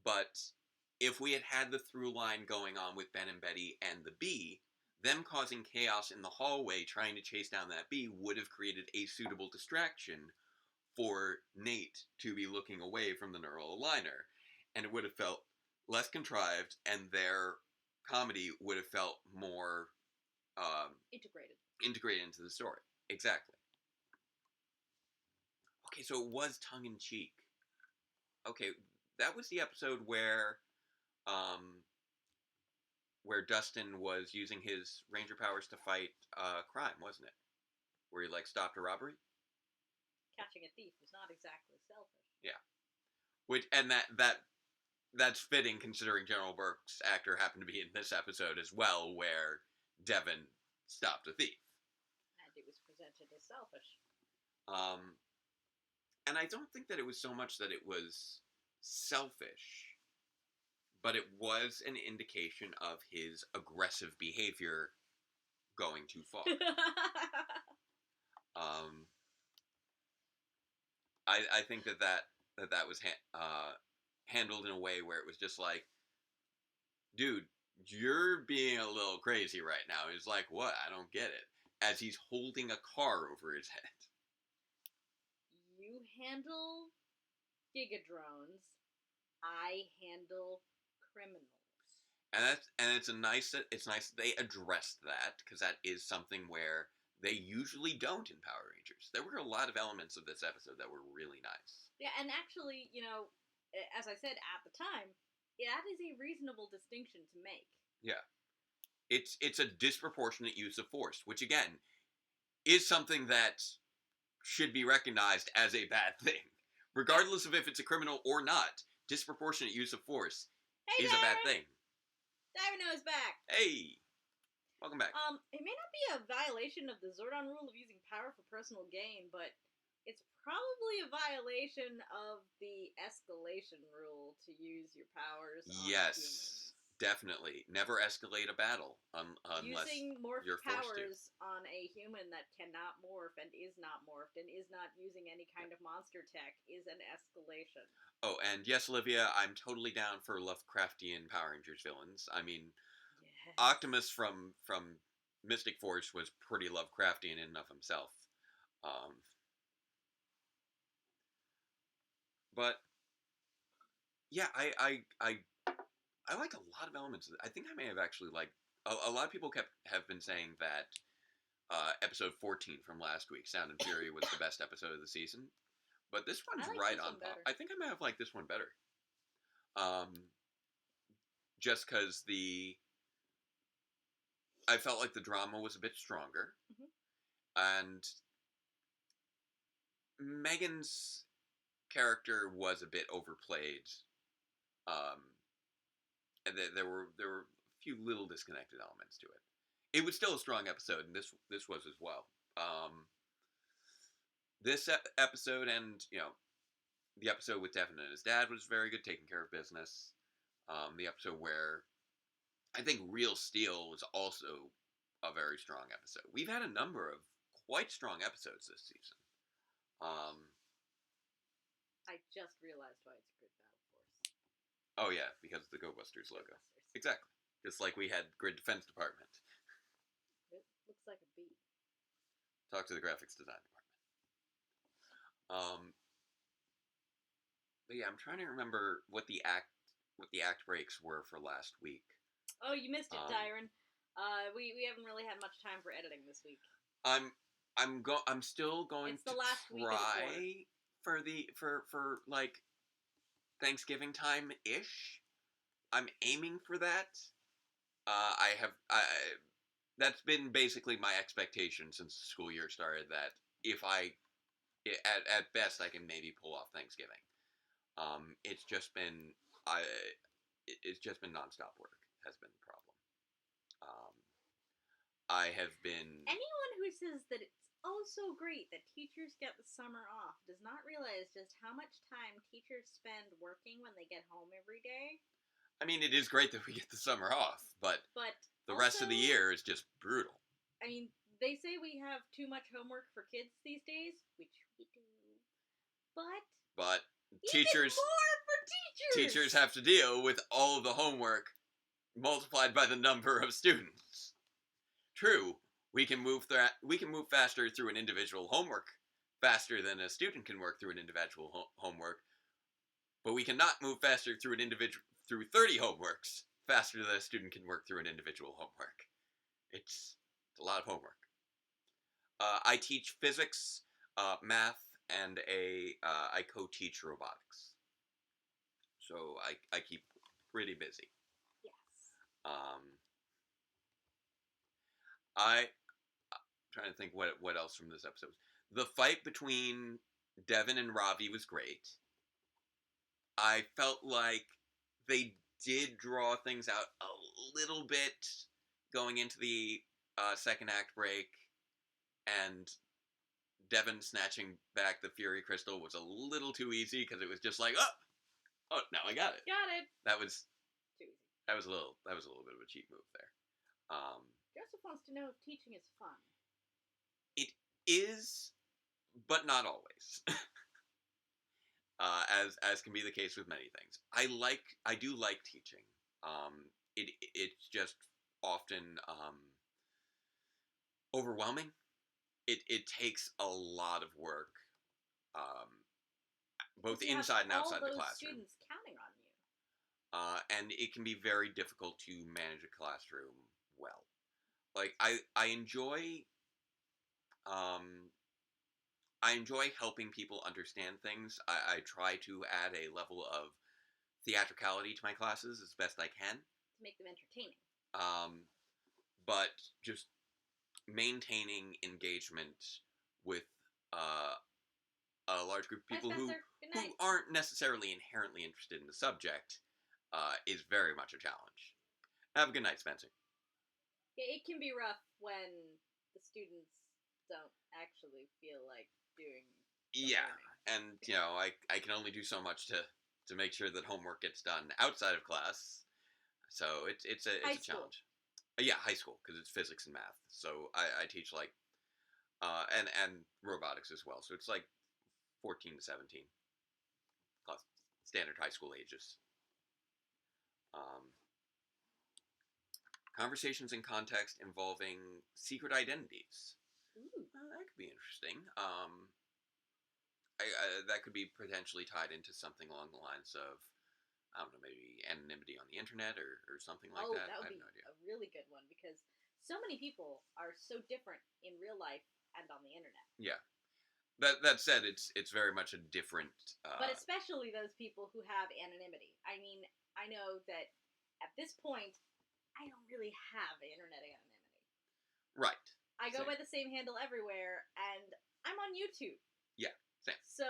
But if we had had the through line going on with Ben and Betty and the bee, them causing chaos in the hallway trying to chase down that bee would have created a suitable distraction for Nate to be looking away from the neural aligner. And it would have felt less contrived, and their comedy would have felt more... integrated into the story. Exactly. Okay, so it was tongue-in-cheek. Okay, that was the episode where Dustin was using his ranger powers to fight crime, wasn't it? Where he, stopped a robbery? Catching a thief was not exactly selfish. Yeah. That's fitting, considering General Burke's actor happened to be in this episode as well, where Devin stopped a thief. And it was presented as selfish. And I don't think that it was so much that it was selfish, but it was an indication of his aggressive behavior going too far. I think that was handled in a way where it was just like, dude, you're being a little crazy right now. He's like, what? I don't get it. As he's holding a car over his head. You handle gigadrones. I handle criminals. And it's nice that they addressed that, because that is something where they usually don't in Power Rangers. There were a lot of elements of this episode that were really nice. Yeah, and actually, as I said at the time, that is a reasonable distinction to make. Yeah. It's a disproportionate use of force, which again is something that should be recognized as a bad thing. Regardless of if it's a criminal or not, disproportionate use of force is a bad thing. Davino's back. Hey! Welcome back. It may not be a violation of the Zordon rule of using power for personal gain, but it's probably a violation of the escalation rule to use your powers on humans. Definitely. Never escalate a battle unless using morph you're forced powers on a human that cannot morph and is not morphed and is not using any kind of monster tech is an escalation. Oh, and yes, Olivia, I'm totally down for Lovecraftian Power Rangers villains. I mean, yes. Optimus from Mystic Force was pretty Lovecraftian in and of himself. But yeah, I like a lot of elements of it. I think I may have actually a lot of people have been saying that episode 14 from last week, Sound and Fury, was the best episode of the season. But this one's right on top. I think I might have liked this one better. Just because I felt like the drama was a bit stronger. Mm-hmm. And Megan's character was a bit overplayed. And there were a few little disconnected elements to it. It was still a strong episode, and this was as well. This episode and, the episode with Devin and his dad was very good, taking care of business. The episode where I think Real Steel was also a very strong episode. We've had a number of quite strong episodes this season. I just realized why it's a Grid Battle Force. Oh yeah, because of the Go Busters logo. Exactly. Just like we had Grid Defense Department. Looks like a bee. Talk to the graphics design department. But yeah, I'm trying to remember what the act breaks were for last week. Oh, you missed it, Tyron. We haven't really had much time for editing this week. I'm still going to try for like Thanksgiving time ish. I'm aiming for that. That's been basically my expectation since the school year started. That if at best I can maybe pull off Thanksgiving. It's just been nonstop work has been the problem. I have been... Anyone who says that it's so great that teachers get the summer off does not realize just how much time teachers spend working when they get home every day. I mean, it is great that we get the summer off, but the rest of the year is just brutal. I mean, they say we have too much homework for kids these days, which we do. But teachers, more for teachers have to deal with all of the homework multiplied by the number of students. True, we can move faster through an individual homework faster than a student can work through an individual homework, but we cannot move faster through 30 homeworks faster than a student can work through an individual homework. It's a lot of homework. I teach physics, math, and I co-teach robotics. So I keep pretty busy. Yes. I'm trying to think what else from this episode. The fight between Devin and Ravi was great. I felt like they did draw things out a little bit going into the second act break, and Devin snatching back the Fury Crystal was a little too easy because it was just like, oh, now I got it. Got it. That was too easy. That was a little bit of a cheap move there. Joseph wants to know if teaching is fun. It is, but not always. As can be the case with many things. I do like teaching. It's just often overwhelming. It takes a lot of work, both inside and outside the classroom. Students counting on you. And it can be very difficult to manage a classroom well. Like I enjoy helping people understand things. I try to add a level of theatricality to my classes as best I can. To make them entertaining. But just maintaining engagement with a large group of people who aren't necessarily inherently interested in the subject is very much a challenge. Have a good night, Spencer. It can be rough when the students don't actually feel like doing learning. And I can only do so much to make sure that homework gets done outside of class. So it's a challenge. Yeah, high school, because it's physics and math. So I teach and robotics as well. So it's like 14 to 17, standard high school ages. Conversations in context involving secret identities. Ooh. That could be interesting. That could be potentially tied into something along the lines of, I don't know, maybe anonymity on the internet or something like that. That would be a really good one, because so many people are so different in real life and on the internet. Yeah. That said, it's very much a different... but especially those people who have anonymity. I mean, I know that at this point, I don't really have internet anonymity. Right. I go by the same handle everywhere, and I'm on YouTube. Yeah, same. So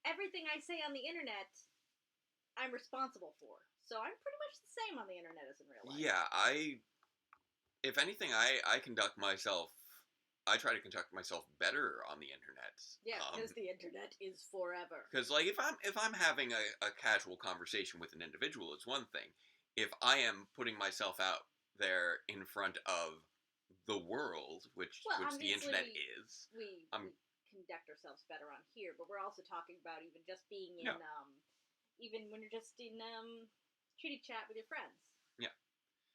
everything I say on the internet, I'm responsible for. So I'm pretty much the same on the internet as in real life. Yeah, if anything, I conduct myself... I try to conduct myself better on the internet. Yeah, because the internet is forever. Because, like, if I'm having a casual conversation with an individual, it's one thing. If I am putting myself out there in front of the world, which the internet is, we conduct ourselves better on here. But we're also talking about even just being in, even when you're just in chitty chat with your friends. Yeah.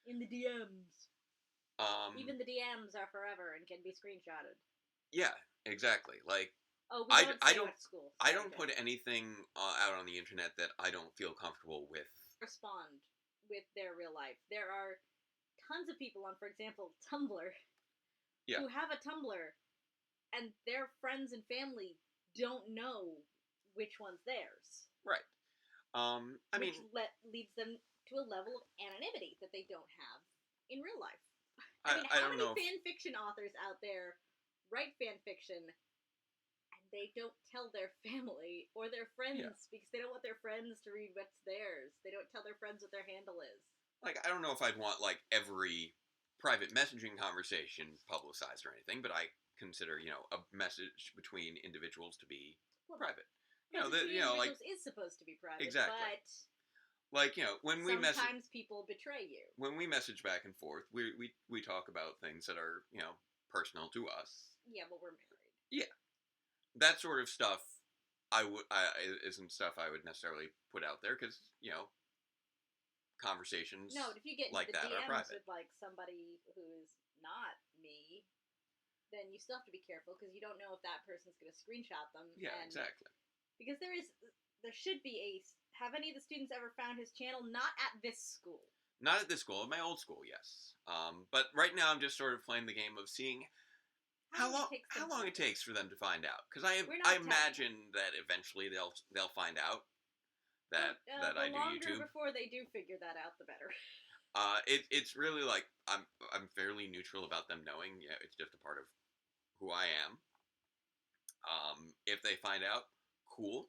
In the DMs. Even the DMs are forever and can be screenshotted. Yeah, exactly. Like, oh, we don't say what school. I don't put anything out on the internet that I don't feel comfortable with. Respond with their real life. There are tons of people on, for example, Tumblr, who have a Tumblr, and their friends and family don't know which one's theirs. Right. Which leads them to a level of anonymity that they don't have in real life. I mean, how many fan fiction authors out there write fan fiction and they don't tell their family or their friends because they don't want their friends to read what's theirs. They don't tell their friends what their handle is. Like, I don't know if I'd want, like, every private messaging conversation publicized or anything, but I consider, a message between individuals to be private. Like is supposed to be private. Exactly. But like, when we message, sometimes people betray you. When we message back and forth, we talk about things that are, personal to us. Yeah, but we're married. Yeah. That sort of stuff isn't stuff I would necessarily put out there because, conversations no, if you get into like the that DMs are private. with like somebody who's not me, then you still have to be careful because you don't know if that person's going to screenshot them. Yeah, exactly. Because there should be have any of the students ever found his channel? Not at this school. Not at this school. At my old school, yes. But right now I'm just sort of playing the game of seeing how long it takes for them to find out. Because I imagine that eventually they'll find out that I do YouTube. The longer before they do figure that out, the better. It's really like I'm fairly neutral about them knowing. Yeah, it's just a part of who I am. If they find out, cool.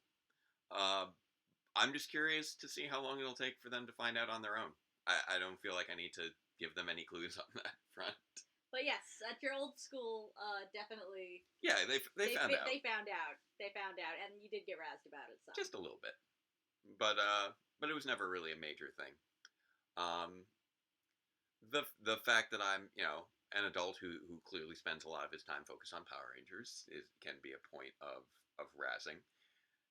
I'm just curious to see how long it'll take for them to find out on their own. I don't feel like I need to give them any clues on that front. But yes, at your old school, definitely. Yeah, they found out. They found out, and you did get razzed about it. Some. Just a little bit, but it was never really a major thing. The fact that I'm an adult who clearly spends a lot of his time focused on Power Rangers can be a point of razzing,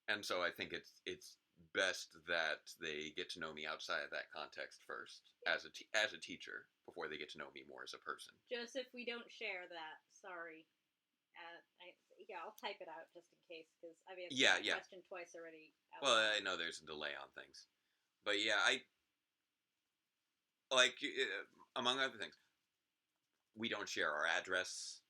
and so I think it's best that they get to know me outside of that context first as a teacher before they get to know me more as a person. Joseph, we don't share that. Sorry. I'll type it out just in case because I've answered the question twice already. Well, I know there's a delay on things, but yeah, I like among other things, we don't share our address.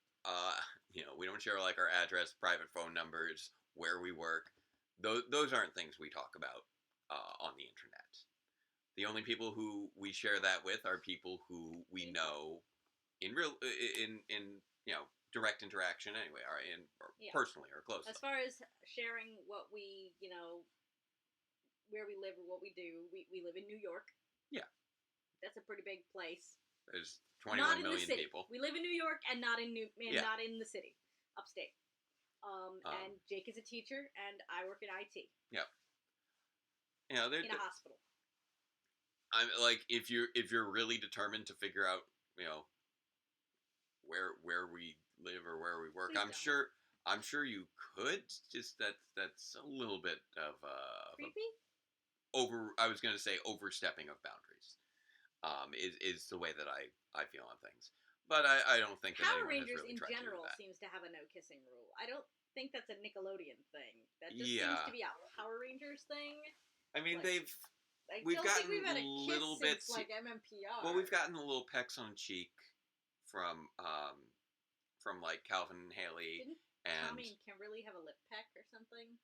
We don't share like our address, private phone numbers, where we work. Those aren't things we talk about on the internet. The only people who we share that with are people who we know in direct interaction anyway, or personally or close. As far as sharing what we, where we live or what we do, we live in New York. Yeah. That's a pretty big place. There's 21 million people. We live in New York and not in not in the city, upstate. And Jake is a teacher, and I work in IT. Yeah. In a hospital. I'm like, if you're really determined to figure out, where we live or where we work, I'm sure you could. Just that's a little bit of creepy. I was going to say overstepping of boundaries. Is the way that I feel on things. But I don't think that Power anyone Rangers has really in general to do that. seems to have a no kissing rule. I don't think that's a Nickelodeon thing. That just seems to be a Power Rangers thing. I mean, we've gotten little bits like MMPR. Well, we've gotten a little pecks on cheek from like Calvin and Haley. Didn't and Tommy and Kimberly have a lip peck or something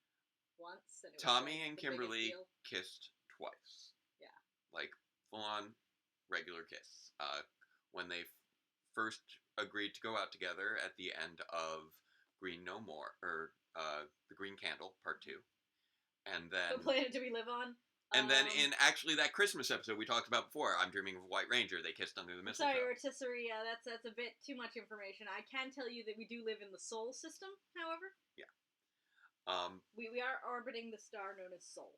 once? And Tommy and Kimberly kissed twice. Yeah. Like full on regular kiss. When they first agreed to go out together at the end of Green No More, or The Green Candle, Part 2. And then... The Planet Do We Live On? And then in actually that Christmas episode we talked about before, I'm Dreaming of a White Ranger, they kissed under the mistletoe. Sorry, rotisserie, that's a bit too much information. I can tell you that we do live in the Sol system, however. Yeah. We are orbiting the star known as Sol.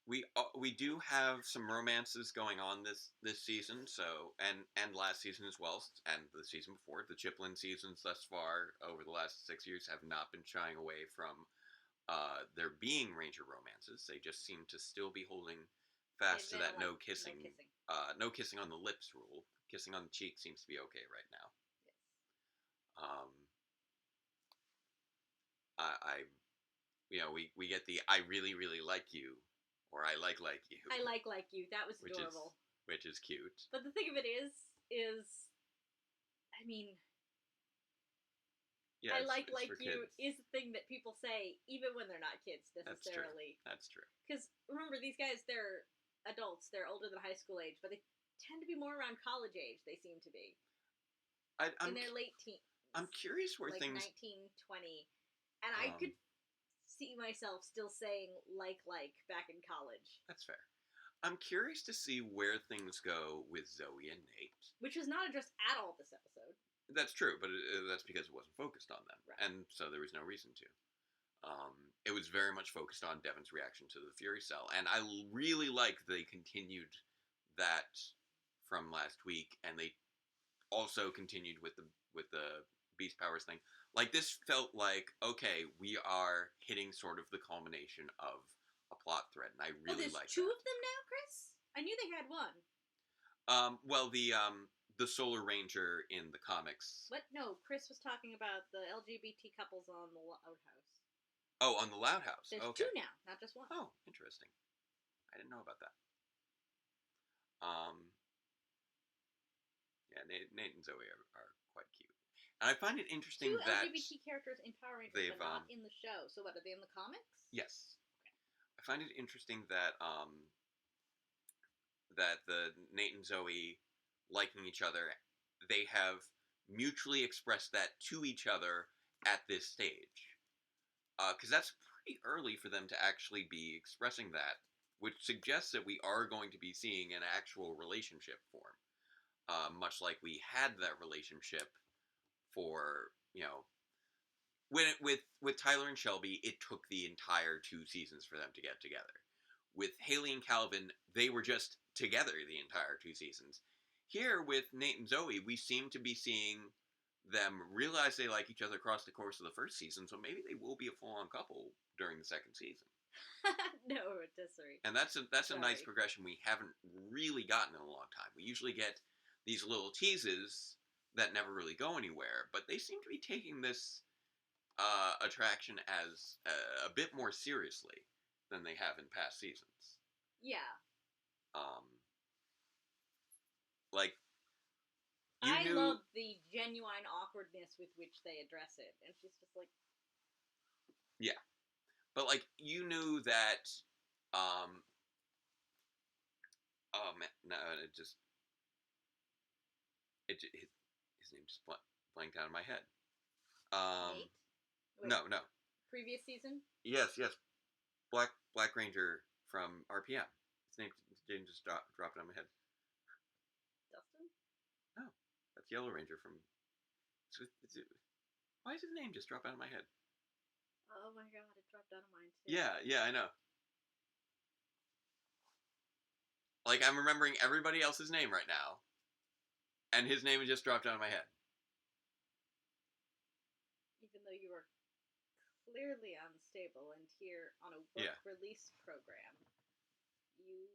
We do have some romances going on this season, so and last season as well, and the season before. The Chiplin seasons thus far over the last 6 years have not been shying away from there being Ranger romances. They just seem to still be holding fast to that no kissing on the lips rule. kissing on the cheek seems to be okay right now. We get the I really, really like you, or I like you. I like you. That was adorable. Which is cute. But the thing of it is, I mean, yeah, I like you kids. is the thing that people say even when they're not kids necessarily. That's true. Because remember, these guys, they're adults. They're older than high school age, but they tend to be more around college age. They seem to be. In their late teens. I'm curious where like things... 19, 20. And I could see myself still saying like back in college. That's fair. I'm curious to see where things go with Zoe and Nate. Which was not addressed at all this episode. That's true, but that's because it wasn't focused on them. Right. And so there was no reason to. It was very much focused on Devon's reaction to the Fury Cell. And I really like they continued that from last week, and they also continued with the Beast Powers thing. Like, this felt like, okay, we are hitting sort of the culmination of a plot thread, and I really like that. There's two of them now, Chris? I knew they had one. Well, the Solar Ranger in the comics. What? No, Chris was talking about the LGBT couples on the Loud House. Oh, on the Loud House. There's okay. two now, not just one. Oh, interesting. I didn't know about that. Yeah, Nate and Zoe are quite cute. And I find it interesting that... Two LGBT characters in Power Rangers but not in the show. So what, are they in the comics? Yes. Okay. I find it interesting that that the Nate and Zoe liking each other, they have mutually expressed that to each other at this stage. Because that's pretty early for them to actually be expressing that, which suggests that we are going to be seeing an actual relationship form. Much like we had that relationship for, with Tyler and Shelby, it took the entire 2 seasons for them to get together. With Haley and Calvin, they were just together the entire 2 seasons. Here, with Nate and Zoe, we seem to be seeing them realize they like each other across the course of the first season, so maybe they will be a full-on couple during the second season. No rotisserie. And that's a nice progression we haven't really gotten in a long time. We usually get these little teases that never really go anywhere, but they seem to be taking this attraction as a bit more seriously than they have in past seasons. Yeah. I love the genuine awkwardness with which they address it, and she's just like... Yeah. But, you knew that, oh, man, no, his name just blanked out of my head. Nate? Wait, no. Previous season? Yes. Black Ranger from RPM. His name just dropped out of my head. Dustin? No, that's Yellow Ranger from... Why is his name just drop out of my head? Oh my god, it dropped out of mine too. Yeah, I know. I'm remembering everybody else's name right now, and his name just dropped out of my head. Even though you are clearly unstable and here on a work release program, you...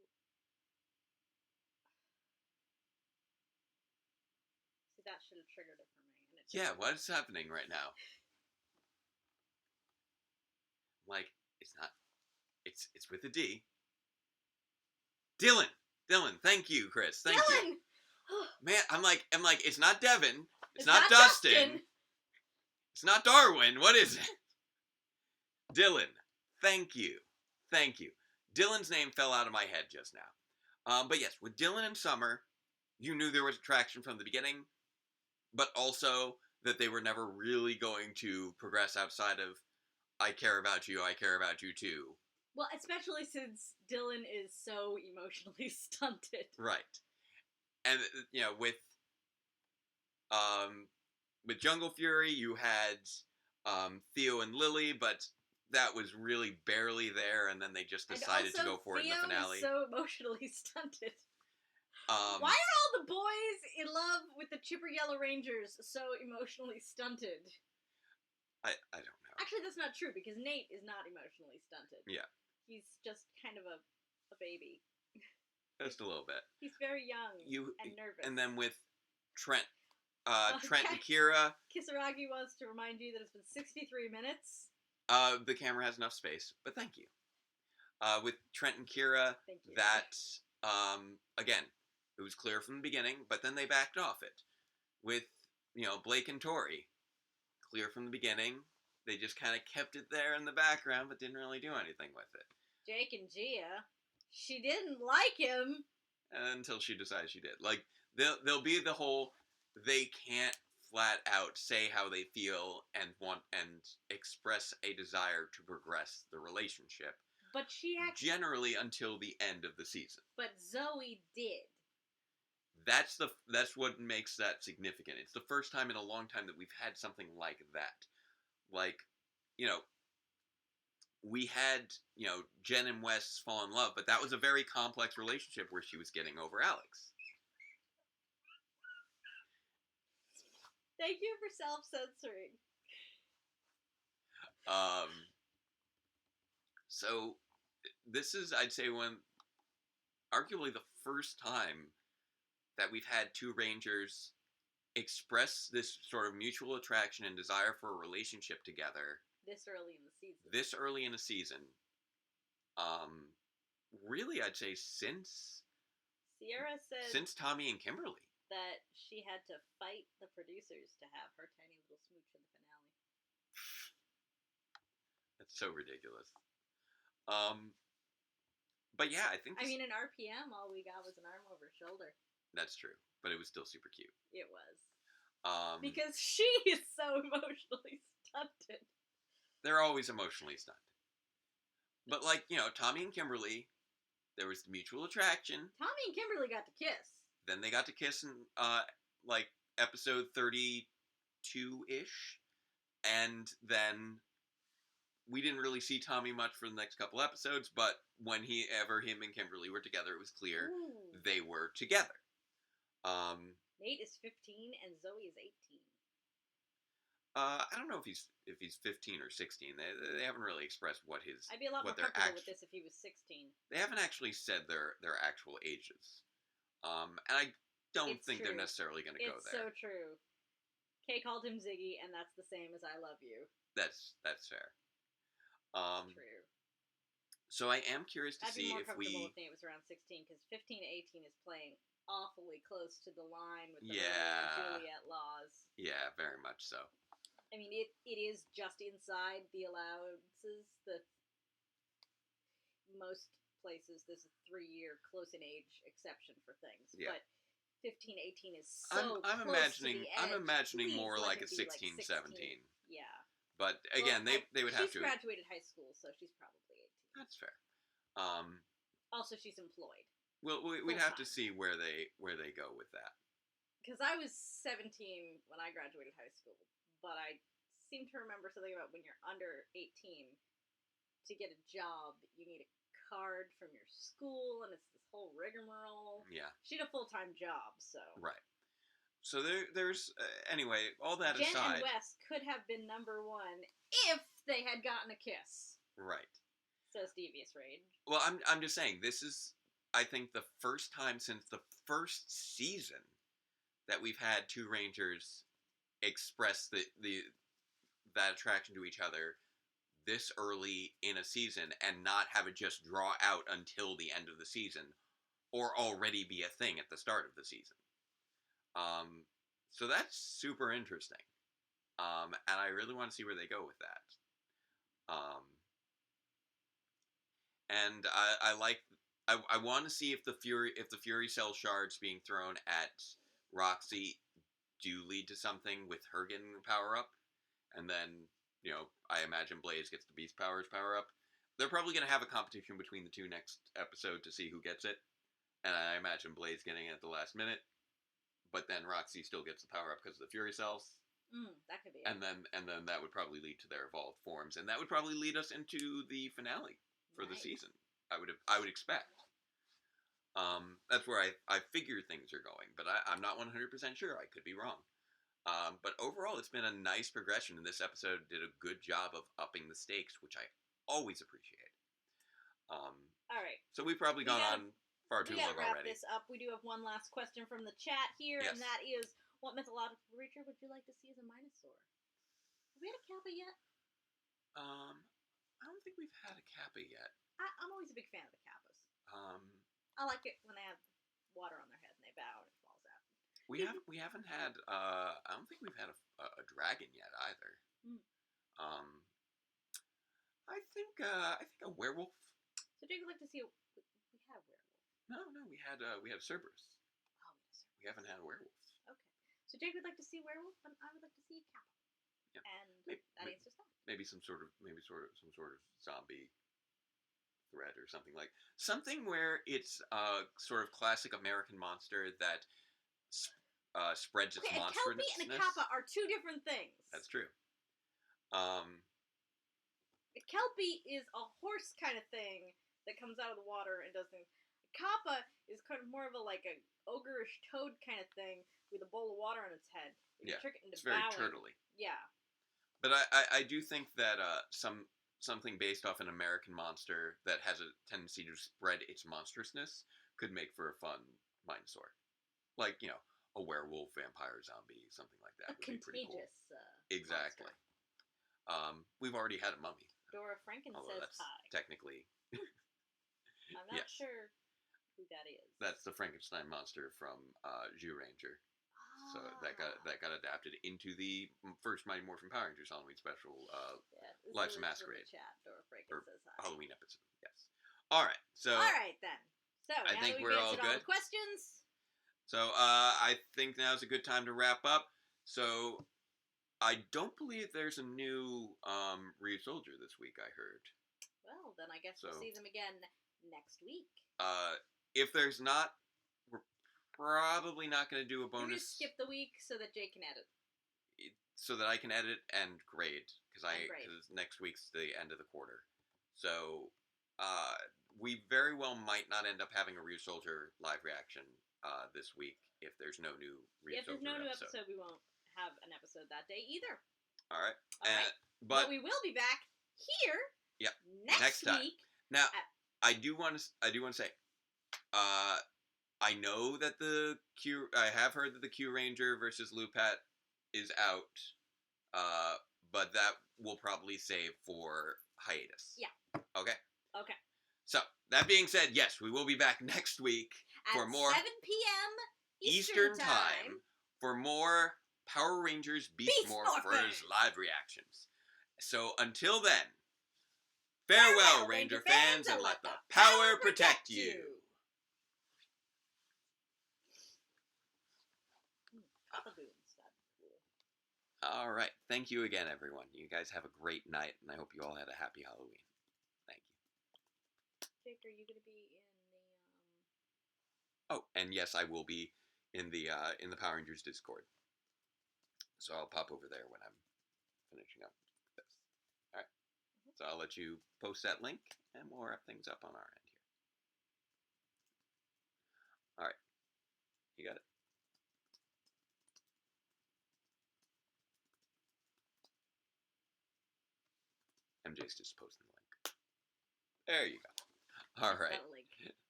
See, that should have triggered it for me. And what's happening right now? It's not... It's with a D. Dylan, thank you, Chris. Thank you. Man, I'm like, it's not Devin. It's not Dustin. It's not Darwin. What is it? Dylan. Thank you. Dylan's name fell out of my head just now. But yes, with Dylan and Summer, you knew there was attraction from the beginning, but also that they were never really going to progress outside of I care about you too. Well, especially since Dylan is so emotionally stunted. Right. And, with Jungle Fury, you had Theo and Lily, but that was really barely there, and then they just decided to go for it in the finale. Theo is so emotionally stunted. Why are all the boys in love with the Chipper Yellow Rangers so emotionally stunted? I don't know. Actually, that's not true, because Nate is not emotionally stunted. Yeah. He's just kind of a baby. Just a little bit. He's very young and nervous. And then with Trent and Okay. Kira. Kisaragi wants to remind you that it's been 63 minutes. The camera has enough space, but thank you. With Trent and Kira, Thank you. that, again, it was clear from the beginning, but then they backed off it. With, Blake and Tori, clear from the beginning, they just kind of kept it there in the background, but didn't really do anything with it. Jake and Gia, she didn't like him. Until she decides she did. Like, they'll be the whole, they can't flat out say how they feel and want and express a desire to progress the relationship. But she actually... Generally until the end of the season. But Zoe did. That's what makes that significant. It's the first time in a long time that we've had something like that. Like, we had, Jen and Wes fall in love, but that was a very complex relationship where she was getting over Alex. Thank you for self-censoring. So, this is, I'd say, arguably the first time that we've had two Rangers express this sort of mutual attraction and desire for a relationship together. This early in the season. Really, I'd say since... Sierra said... Since Tommy and Kimberly. That she had to fight the producers to have her tiny little smooch in the finale. That's so ridiculous. But yeah, I think... in RPM, all we got was an arm over shoulder. That's true, but it was still super cute. It was. Because she is so emotionally stunted. They're always emotionally stunted. But, Tommy and Kimberly, there was the mutual attraction. Tommy and Kimberly got to kiss. Then they got to kiss in, episode 32-ish. And then we didn't really see Tommy much for the next couple episodes, but when him and Kimberly were together, it was clear they were together. Nate is 15 and Zoe is 18. I don't know if he's 15 or 16. They haven't really expressed what his... I'd be a lot more comfortable with this if he was 16. They haven't actually said their actual ages. And I don't think they're necessarily going to go there. It's so true. Kay called him Ziggy, and that's the same as I love you. That's fair. True. So I am curious to see if we... I'd be more comfortable if Nate was around 16, because 15 to 18 is playing awfully close to the line with the Romeo and Juliet laws. Yeah, very much so. It is just inside the allowances. Most places, there's a 3-year close in age exception for things. Yeah. But 15, 18 is so I'm close imagining, to the edge. I'm imagining Please more like a 16, 17. Yeah. But again, they would have to... She's graduated high school, so she's probably 18. That's fair. Also, she's employed. Well, we'd have to see where they go with that. Because I was 17 when I graduated high school, but I seem to remember something about when you're under 18, to get a job, you need a card from your school, and it's this whole rigmarole. Yeah. She had a full-time job, so... Right. So there's... anyway, all that Jen aside... and Wes could have been number one if they had gotten a kiss. Right. Says Devious Rage. Well, I'm just saying, this is, I think, the first time since the first season that we've had two Rangers express that attraction to each other this early in a season and not have it just draw out until the end of the season or already be a thing at the start of the season. So that's super interesting. And I really want to see where they go with that. And I want to see if the Fury Cell shards being thrown at Roxy do lead to something with her getting the power up, and then I imagine Blaze gets the Beast Powers power up. They're probably going to have a competition between the two next episode to see who gets it, and I imagine Blaze getting it at the last minute, but then Roxy still gets the power up because of the Fury Cells. That could be. And then that would probably lead to their evolved forms, and that would probably lead us into the finale for the season. I would expect. That's where I figure things are going, but I'm not 100% sure. I could be wrong. But overall, it's been a nice progression, and this episode did a good job of upping the stakes, which I always appreciate. All right. So we've probably gone on far too we long gotta wrap already. this up. We do have one last question from the chat here, Yes. and that is, what mythological creature would you like to see as a Minosaur? Have we had a Kappa yet? I don't think we've had a Kappa yet. I'm always a big fan of the Kappas. Um, I like it when they have water on their head and they bow and it falls out. we haven't had. I don't think we've had a dragon yet either. Mm. I think a werewolf. So Jake would like to see. We had a werewolf. No, we had Cerberus. Oh, yes. We haven't had a werewolf. Okay. So Jake would like to see werewolf, and I would like to see a Kappa. Yeah. And that answers that. Maybe some sort of zombie threat or something where it's sort of classic American monster that spreads its monstrousness. A Kelpie and a Kappa are two different things. That's true. A Kelpie is a horse kind of thing that comes out of the water and does things. A Kappa is kind of more of a ogreish toad kind of thing with a bowl of water on its head. You trick it into it's very bowing. turtley. Yeah. But I do think that something based off an American monster that has a tendency to spread its monstrousness could make for a fun Minosaur. Like, a werewolf, vampire, zombie, something like that. Would be pretty cool. Exactly. Monster. We've already had a mummy. Dora Franken Although says that's hi. technically... I'm not sure who that is. That's the Frankenstein monster from Zoo Ranger. So that got adapted into the first Mighty Morphin Power Rangers Halloween special, Life's a Masquerade. Chat. Dora Franken says hi. Halloween episode, yes. All right, so... All right, then. So, I think we're all good. All the questions. So, I think now's a good time to wrap up. So, I don't believe there's a new Ryu Soldier this week, I heard. Well, then I guess we'll see them again next week. If there's not, we're probably not going to do a bonus. You just skip the week so that Jay can edit. So that I can edit and grade, because next week's the end of the quarter. So, we very well might not end up having a Ryu Soldier live reaction this week if there's no new Ryu Soldier episode. If there's no new episode, we won't have an episode that day either. All right. But we will be back here next week. Now, I do want to say, I know that I have heard that the Q Ranger versus Lupat is out, but that will probably save for hiatus. Yeah. Okay? Okay. So, that being said, yes, we will be back next week for more 7 p.m. Eastern Time for more Power Rangers Beast Morphers live reactions. So, until then, farewell, Ranger fans, and let the power protect you. All right. Thank you again, everyone. You guys have a great night, and I hope you all had a happy Halloween. Thank you. Jake, are you going to be in the... Oh, and yes, I will be in the Power Rangers Discord. So I'll pop over there when I'm finishing up this. All right. So I'll let you post that link, and we'll wrap things up on our end here. All right. You got it? MJ's just posting the link. There you go. All right.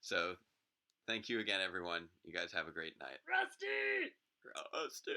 So, thank you again, everyone. You guys have a great night. Rusty! Rusty!